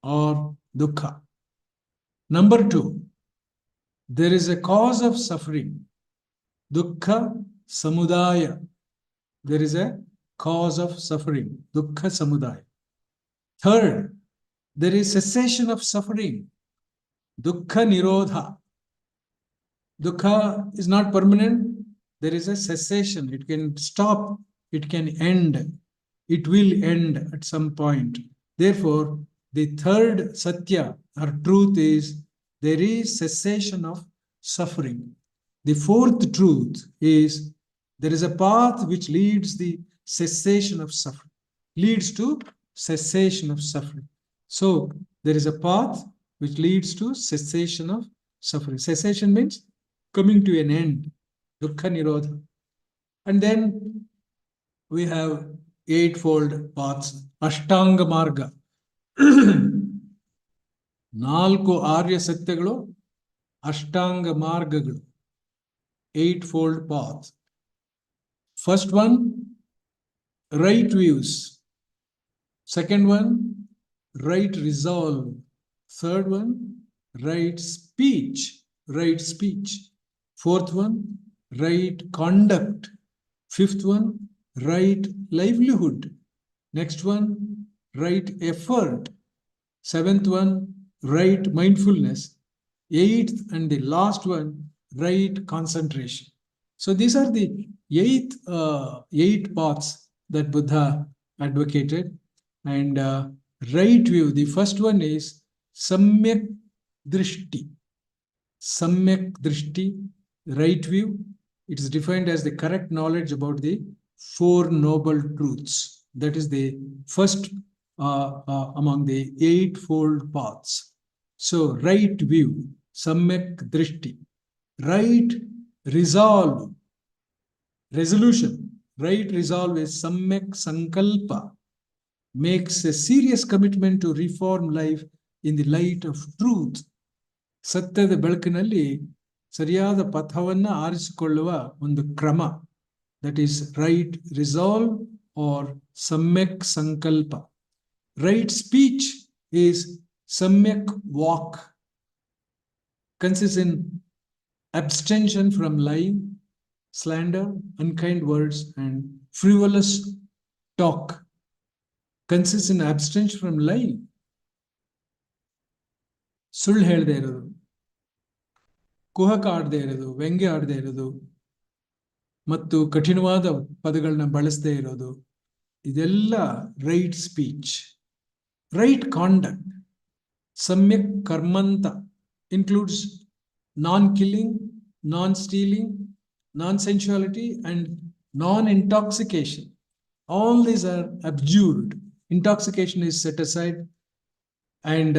or dukkha. Number two, there is a cause of suffering, dukkha samudaya. There is a cause of suffering, dukkha samudaya. Third, there is cessation of suffering, dukkha nirodha. Dukkha is not permanent. There is a cessation. It can stop. It can end. It will end at some point. Therefore, the third satya or truth is there is cessation of suffering. The fourth truth is there is a path which leads the cessation of suffering, leads to cessation of suffering. So there is a path which leads to cessation of suffering. Cessation means coming to an end, dukkha nirodha. And then we have eightfold paths, ashtanga marga. ನಾಲ್ಕು ಆರ್ಯ ಸತ್ಯಗಳು ಅಷ್ಟಾಂಗ ಮಾರ್ಗಗಳು, eightfold path. First one, right views. Second one, right resolve. Third one, right speech. Right speech. Fourth one, right conduct. Fifth one, right livelihood. Next one, right effort. Seventh one, right mindfulness. Eighth and the last one, right concentration. So these are the eight paths that Buddha advocated. And right view, the first one is samyak drishti. Samyak drishti, right view. It is defined as the correct knowledge about the Four Noble Truths. That is the first among the eightfold paths. So, right view, samyak drishti. Right resolve, resolution. Right resolve is samyak sankalpa. Makes a serious commitment to reform life in the light of truth. ಸತ್ಯದ ಬೆಳಕಿನಲ್ಲಿ ಸರಿಯಾದ ಪಥವನ್ನು ಆರಿಸಿಕೊಳ್ಳುವ ಒಂದು ಕ್ರಮ. That is right resolve or samyak sankalpa. Right speech is samyak walk. Consists in abstention from lying, slander, unkind words, and frivolous talk. Consists in abstention from lying. ಸುಳ್ಳು ಹೇಳದೆ ಇರೋದು, ಕುಹಕ ಆಡದೆ ಇರೋದು, ವ್ಯಂಗ್ಯ ಆಡದೆ ಇರೋದು ಮತ್ತು ಕಠಿಣವಾದ ಪದಗಳನ್ನ ಬಳಸದೇ ಇರೋದು, Idella right speech, right conduct. Samyak karmanta includes non-killing, non-stealing, non-sensuality, and non-intoxication. All these are abjured. Intoxication is set aside, and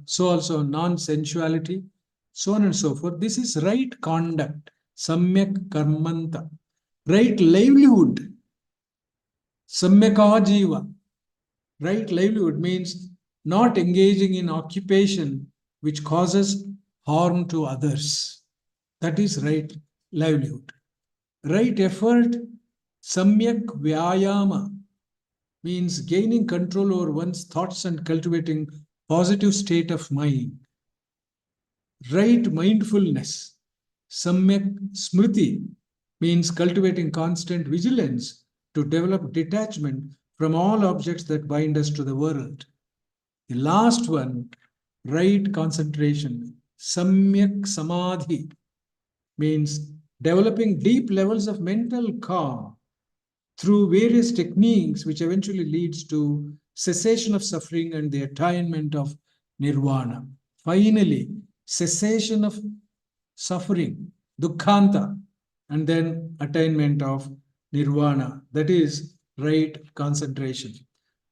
so also non-sensuality, so on and so forth. This is right conduct, samyak karmanta. Right livelihood, samyaka jiva. Right livelihood means not engaging in occupation which causes harm to others. That is right livelihood. Right effort, samyak vyayama, means gaining control over one's thoughts and cultivating positive state of mind. Right mindfulness, samyak smriti, means cultivating constant vigilance to develop detachment from all objects that bind us to the world. The last one, right concentration, samyak samadhi, means developing deep levels of mental calm through various techniques, which eventually leads to cessation of suffering and the attainment of nirvana. Finally, cessation of suffering, dukkhanta, and then attainment of nirvana. That is right concentration.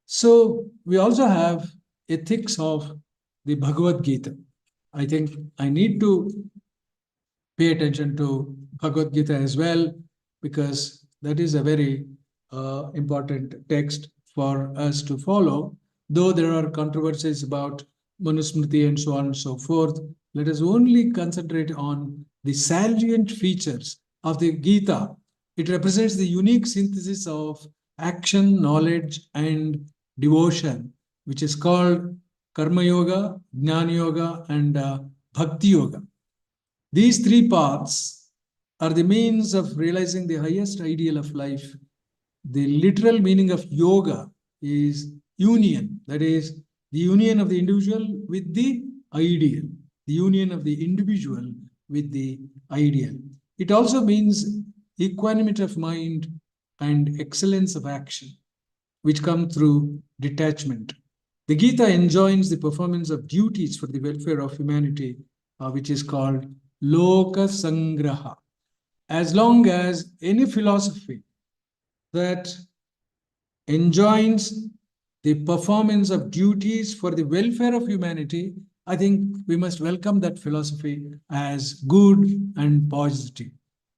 So we also have ethics of the Bhagavad Gita. I think I need to pay attention to Bhagavad Gita as well, because that is a very important text for us to follow. Though there are controversies about Manusmriti and so on and so forth, let us only concentrate on the salient features of the Gita. It represents the unique synthesis of action, knowledge, and devotion, which is called Karma Yoga, Jnana Yoga, and Bhakti Yoga. These three paths are the means of realizing the highest ideal of life. The literal meaning of yoga is union, that is, the union of the individual with the ideal, the union of the individual with the ideal. It also means equanimity of mind and excellence of action, which come through detachment. The Gita enjoins the performance of duties for the welfare of humanity, which is called Loka Sangraha. As long as any philosophy that enjoins the performance of duties for the welfare of humanity, I think we must welcome that philosophy as good and positive.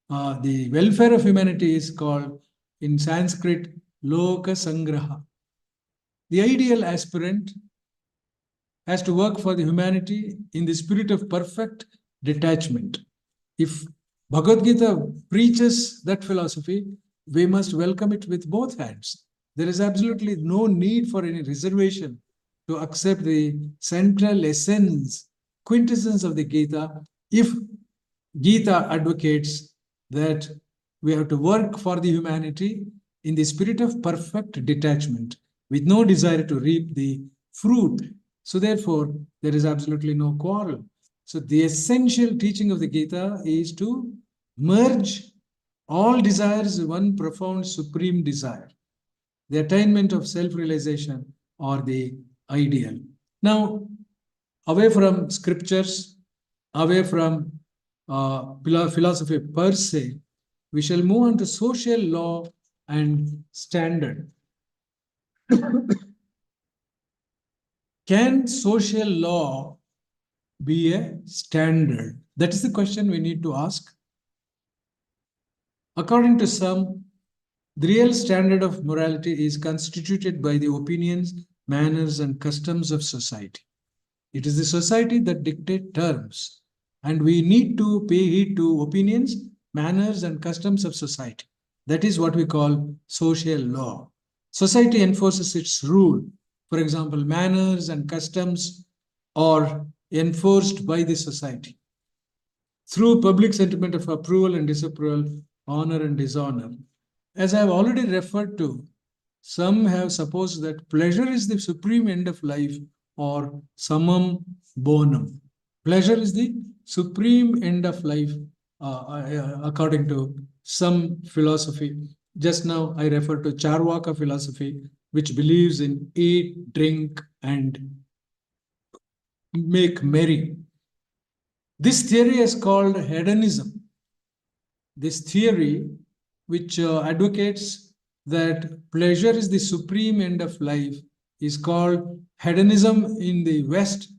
The welfare of humanity is called in Sanskrit Loka Sangraha. The ideal aspirant has to work for the humanity in the spirit of perfect detachment. If Bhagavad Gita preaches that philosophy, we must welcome it with both hands. There is absolutely no need for any reservation to accept the central essence, quintessence of the Gita, if Gita advocates that we have to work for the humanity in the spirit of perfect detachment, with no desire to reap the fruit. So therefore, there is absolutely no quarrel. So the essential teaching of the Gita is to merge all desires in one profound supreme desire, the attainment of self-realization or the ideal. Now, away from scriptures, away from philosophy per se, we shall move on to social law and standard. Can social law be a standard? That is the question we need to ask. According to some, the real standard of morality is constituted by the opinions, manners, and customs of society. It is the society that dictates terms, and we need to pay heed to opinions, manners, and customs of society. That is what we call social law. Society enforces its rule. For example, manners and customs are enforced by the society through public sentiment of approval and disapproval, honor and dishonor. As I have already referred to, some have supposed that pleasure is the supreme end of life, or summum bonum. Pleasure is the supreme end of life, according to some philosophy. Just now, I referred to Charvaka philosophy, which believes in eat, drink, and make merry. This theory is called hedonism. This theory, which advocates that pleasure is the supreme end of life, is called hedonism in the West,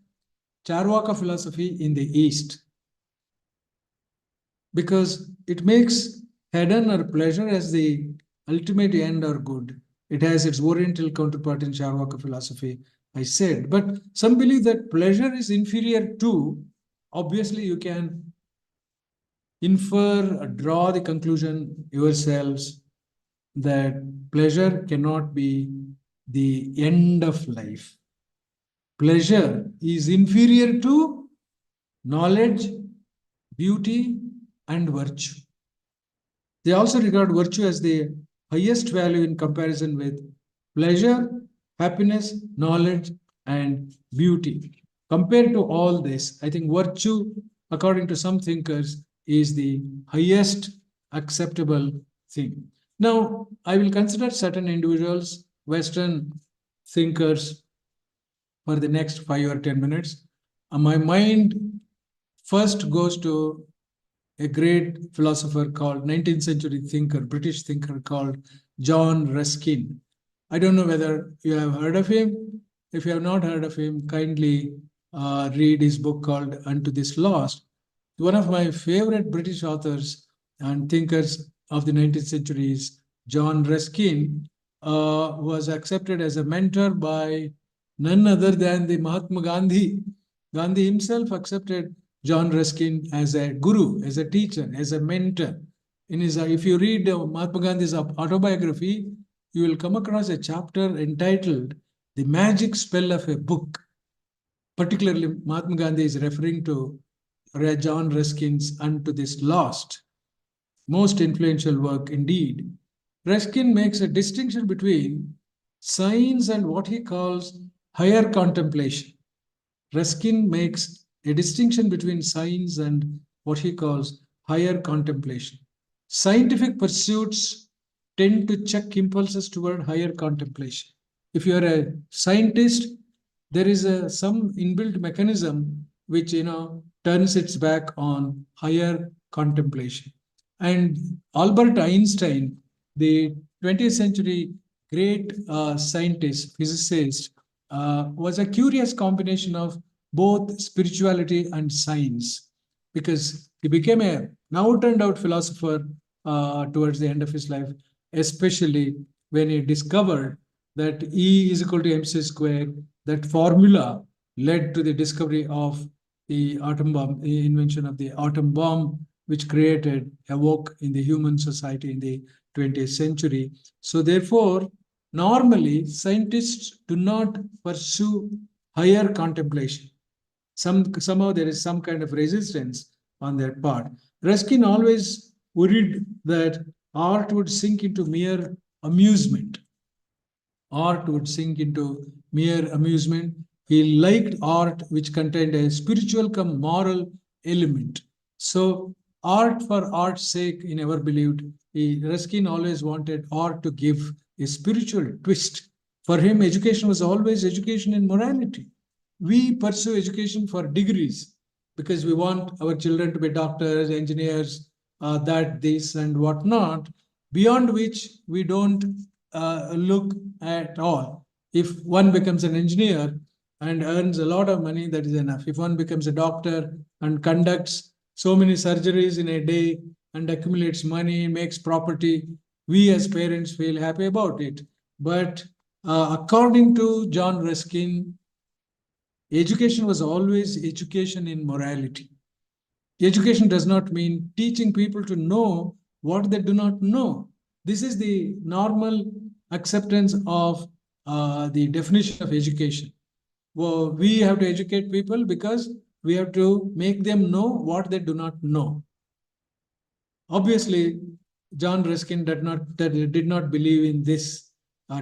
Charvaka philosophy in the East. Because it makes hedon or pleasure as the ultimate end or good. It has its Oriental counterpart in Charvaka philosophy, I said. But some believe that pleasure is inferior to. Obviously, you can infer or draw the conclusion yourselves that pleasure cannot be the end of life. Pleasure is inferior to knowledge, beauty, and virtue. They also regard virtue as the highest value in comparison with pleasure, happiness, knowledge, and beauty. Compared to all this, I think virtue, according to some thinkers, is the highest acceptable thing. Now, I will consider certain individuals, Western thinkers, for the next 5 or 10 minutes. My mind first goes to a great philosopher called 19th century thinker, British thinker called John Ruskin. I don't know whether you have heard of him. If you have not heard of him, kindly read his book called Unto This Lost. One of my favorite British authors and thinkers of the 19th century is John Ruskin, was accepted as a mentor by none other than the Mahatma Gandhi. Gandhi himself accepted John Ruskin as a guru, as a teacher, as a mentor. In his, if you read Mahatma Gandhi's autobiography, you will come across a chapter entitled "The Magic Spell of a Book." Particularly, Mahatma Gandhi is referring to John Ruskin's "Unto This Lost," most influential work indeed. Ruskin makes a distinction between science and what he calls higher contemplation. Ruskin makes a distinction between science and what he calls higher contemplation. Scientific pursuits tend to check impulses toward higher contemplation. If you are a scientist, there is some inbuilt mechanism which turns its back on higher contemplation. And Albert Einstein, the 20th century great scientist, physicist, was a curious combination of both spirituality and science, because he became a now turned out philosopher towards the end of his life, especially when he discovered that E is equal to mc squared. That formula led to the discovery of the atom bomb, the invention of the atom bomb, which created havoc in the human society in the 20th century. So therefore, normally scientists do not pursue higher contemplation. Somehow there is some kind of resistance on their part. Ruskin always worried that art would sink into mere amusement. Art would sink into mere amusement. He liked art which contained a spiritual come moral element. So art for art's sake, he never believed. Ruskin always wanted art to give a spiritual twist. For him, education was always education in morality. We pursue education for degrees because we want our children to be doctors, engineers, this and whatnot, beyond which we don't look at all. If one becomes an engineer and earns a lot of money, that is enough. If one becomes a doctor and conducts so many surgeries in a day and accumulates money, makes property, we as parents feel happy about it. But according to John Ruskin, education was always education in morality. Education does not mean teaching people to know what they do not know. This is the normal acceptance of the definition of education. Well, we have to educate people because we have to make them know what they do not know. Obviously, John Ruskin did not believe in this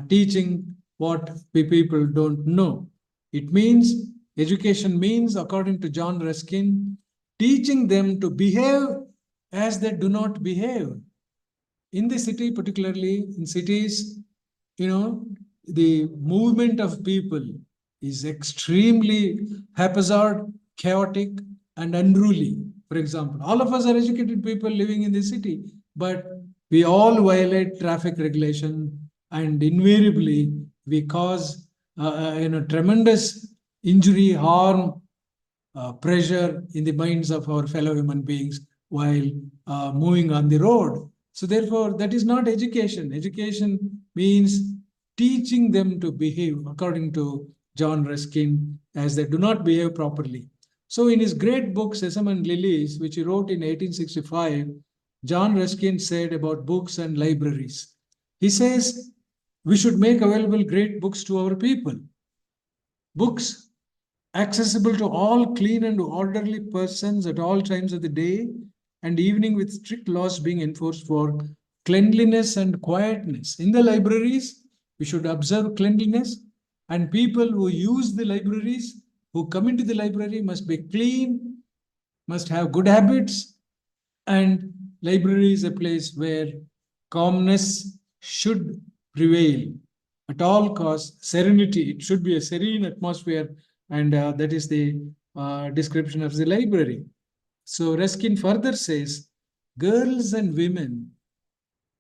teaching what people don't know. It means, education means, according to John Ruskin, teaching them to behave as they do not behave. in the city, particularly in cities, the movement of people is extremely haphazard, chaotic, and unruly. For example, all of us are educated people living in the city, but we all violate traffic regulation, and invariably we cause tremendous injury, harm, pressure in the minds of our fellow human beings while moving on the road. So therefore, that is not education. Education means teaching them to behave according to John Ruskin, as they do not behave properly. So in his great book, Sesame and Lilies, which he wrote in 1865, John Ruskin said about books and libraries. He says, we should make available great books to our people. Books accessible to all clean and orderly persons at all times of the day and evening, with strict laws being enforced for cleanliness and quietness. In the libraries, we should observe cleanliness, and people who use the libraries, who come into the library, must be clean, must have good habits, and library is a place where calmness should prevail at all costs. Serenity, it should be a serene atmosphere, and that is the description of the library. So Ruskin further says, girls and women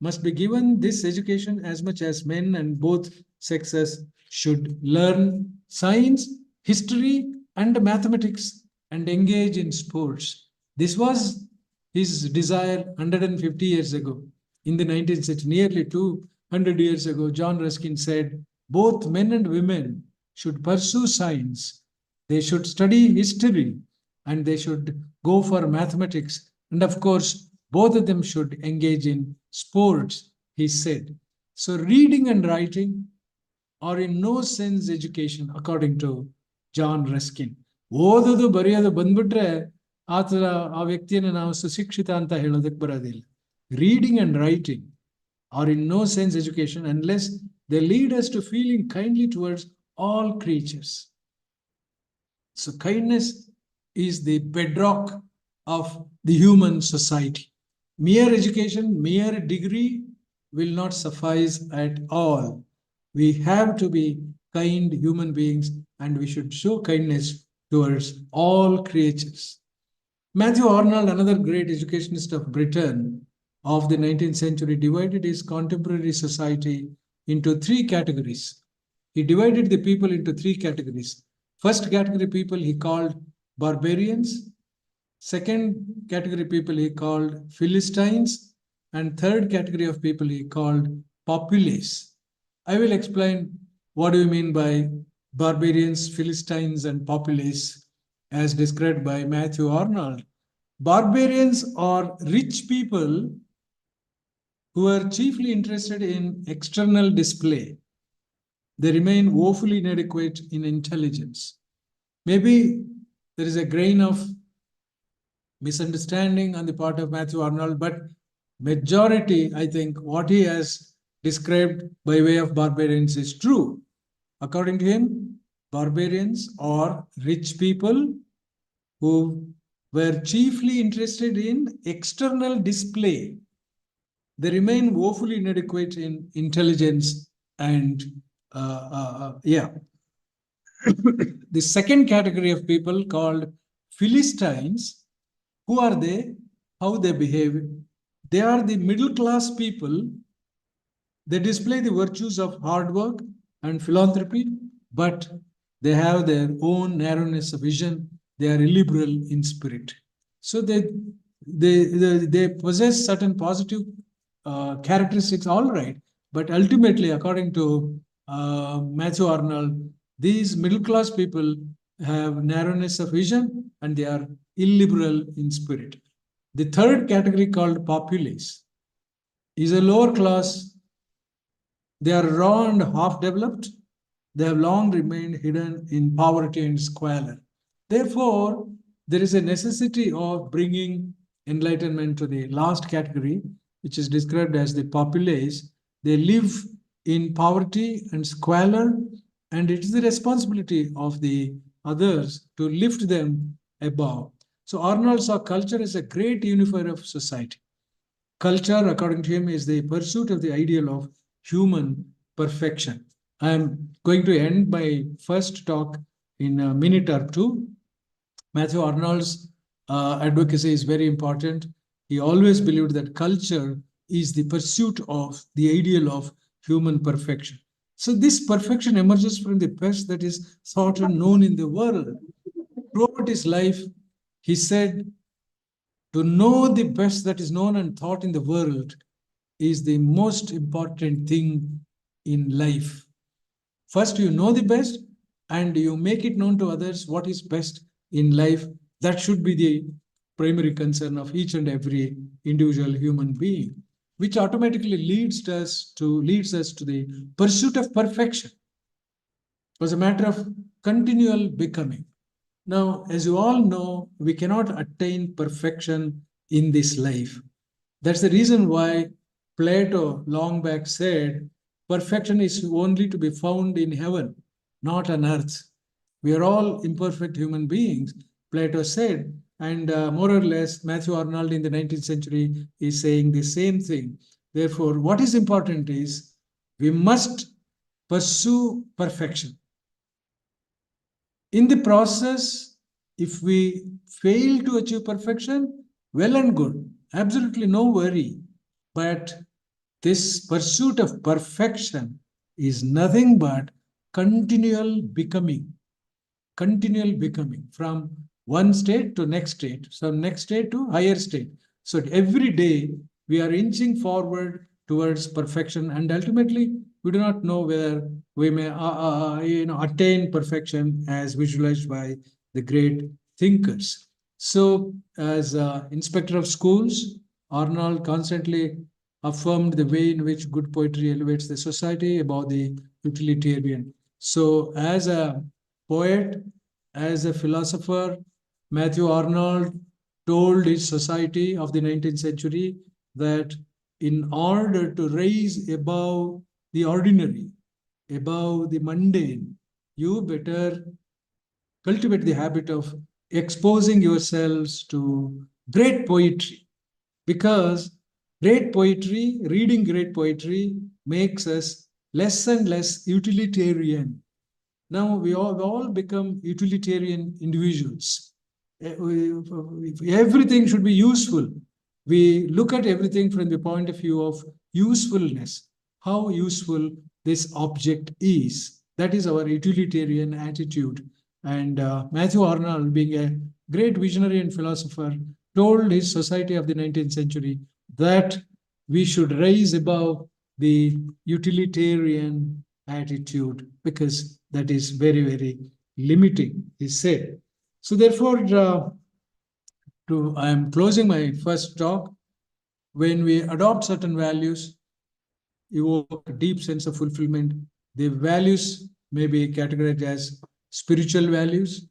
must be given this education as much as men, and both sexes should learn science, history, and mathematics, and engage in sports. This was his desire 150 years ago. In the 19th century, nearly 200 years ago, John Ruskin said, both men and women should pursue science, they should study history, and they should go for mathematics. And of course, both of them should engage in sports, he said. So reading and writing are in no sense education, according to John Ruskin. ಓದೋದು ಬರೆಯೋದು ಬಂದ್ಬಿಟ್ರೆ ಆ ವ್ಯಕ್ತಿಯನ್ನು ನಾವು ಸುಶಿಕ್ಷಿತ ಅಂತ ಹೇಳೋದಕ್ಕೆ ಬರೋದಿಲ್ಲ. Reading and writing are in no sense education unless they lead us to feeling kindly towards all creatures. So kindness is the bedrock of the human society. Mere education, mere degree will not suffice at all. We have to be kind human beings, and we should show kindness towards all creatures. Matthew Arnold, another great educationist of Britain of the 19th century, divided his contemporary society into three categories. He divided the people into three categories. First category people he called barbarians. Second category people he called Philistines. And third category of people he called populace. I will explain what do you mean by barbarians, Philistines, and populace as described by Matthew Arnold. Barbarians are rich people who are chiefly interested in external display. They remain woefully inadequate in intelligence. Maybe there is a grain of misunderstanding on the part of Matthew Arnold, but majority, I think, what he has described by way of barbarians is true. According to him, barbarians are rich people who were chiefly interested in external display. They remain woefully inadequate in intelligence and The second category of people called Philistines. Who are they? How they behave? They are the middle class people. They display the virtues of hard work and philanthropy, but they have their own narrowness of vision. They are illiberal in spirit. So they possess certain positive characteristics, all right, but ultimately, according to Matthew Arnold, these middle class people have narrowness of vision and they are illiberal in spirit. The third category, called populace, is a lower class. They are raw and half-developed. They have long remained hidden in poverty and squalor. Therefore, there is a necessity of bringing enlightenment to the last category, which is described as the populace. They live in poverty and squalor, and it is the responsibility of the others to lift them above. So Arnold saw culture as a great unifier of society. Culture, according to him, is the pursuit of the ideal of human perfection. I'm going to end my first talk in a minute or two. Matthew Arnold's advocacy is very important. He always believed that culture is the pursuit of the ideal of human perfection. So this perfection emerges from the best that is thought and known in the world. Throughout his life, he said, to know the best that is known and thought in the world is the most important thing in life. First, you know the best and you make it known to others what is best in life. That should be the primary concern of each and every individual human being, which automatically leads us to the pursuit of perfection. It was a matter of continual becoming. Now, as you all know, we cannot attain perfection in this life. That's the reason why Plato long back said, perfection is only to be found in heaven, not on earth. We are all imperfect human beings, Plato said, and more or less, Matthew Arnold in the 19th century is saying the same thing. Therefore, what is important is we must pursue perfection. In the process, if we fail to achieve perfection, well and good, absolutely no worry. But this pursuit of perfection is nothing but continual becoming from one state to next state, from next state to higher state. So every day we are inching forward towards perfection, and ultimately we do not know whether we may attain perfection as visualized by the great thinkers. So as inspector of schools, Arnold constantly affirmed the way in which good poetry elevates the society above the utilitarian. So as a poet, as a philosopher, Matthew Arnold told his society of the 19th century that in order to rise above the ordinary, above the mundane, you better cultivate the habit of exposing yourselves to great poetry, because great poetry, reading great poetry, makes us less and less utilitarian. Now we all become utilitarian individuals. Everything should be useful. We look at everything from the point of view of usefulness, how useful this object is. That is our utilitarian attitude. And Matthew Arnold, being a great visionary and philosopher, told his society of the 19th century that we should rise above the utilitarian attitude, because that is very, very limiting, he said. So therefore, I am closing my first talk. When we adopt certain values, evoke a deep sense of fulfillment. The values may be categorized as spiritual values,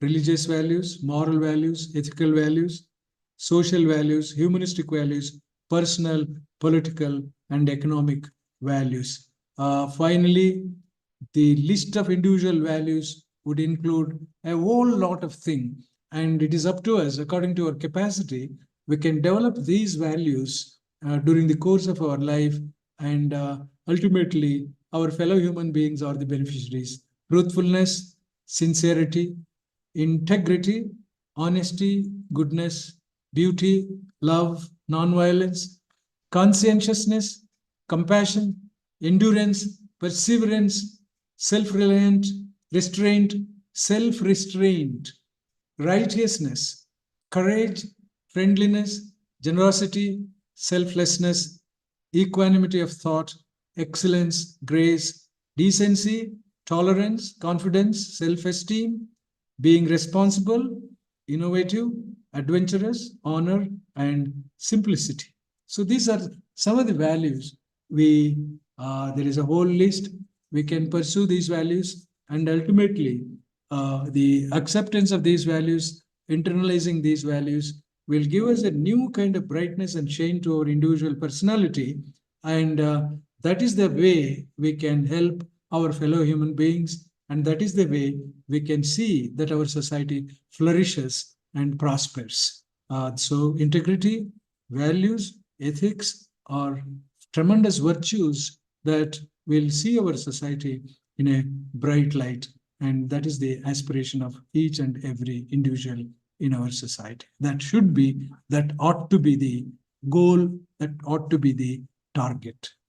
religious values, moral values, ethical values, social values, humanistic values, personal, political, and economic values. Finally, the list of individual values would include a whole lot of things, and it is up to us, according to our capacity, we can develop these values during the course of our life, and ultimately our fellow human beings are the beneficiaries. Truthfulness, sincerity, integrity, honesty, goodness, beauty, love, nonviolence, conscientiousness, compassion, endurance, perseverance, self-reliant, restraint, self-restraint, righteousness, courage, friendliness, generosity, selflessness, equanimity of thought, excellence, grace, decency, tolerance, confidence, self-esteem, being responsible, innovative, adventurous, honor, and simplicity. So these are some of the values. There is a whole list. We can pursue these values, and ultimately the acceptance of these values, internalizing these values, will give us a new kind of brightness and shine to our individual personality. And that is the way we can help our fellow human beings. And that is the way we can see that our society flourishes and prospers. So integrity, values, ethics are tremendous virtues that will see our society in a bright light. And that is the aspiration of each and every individual in our society. That should be, that ought to be the goal, that ought to be the target.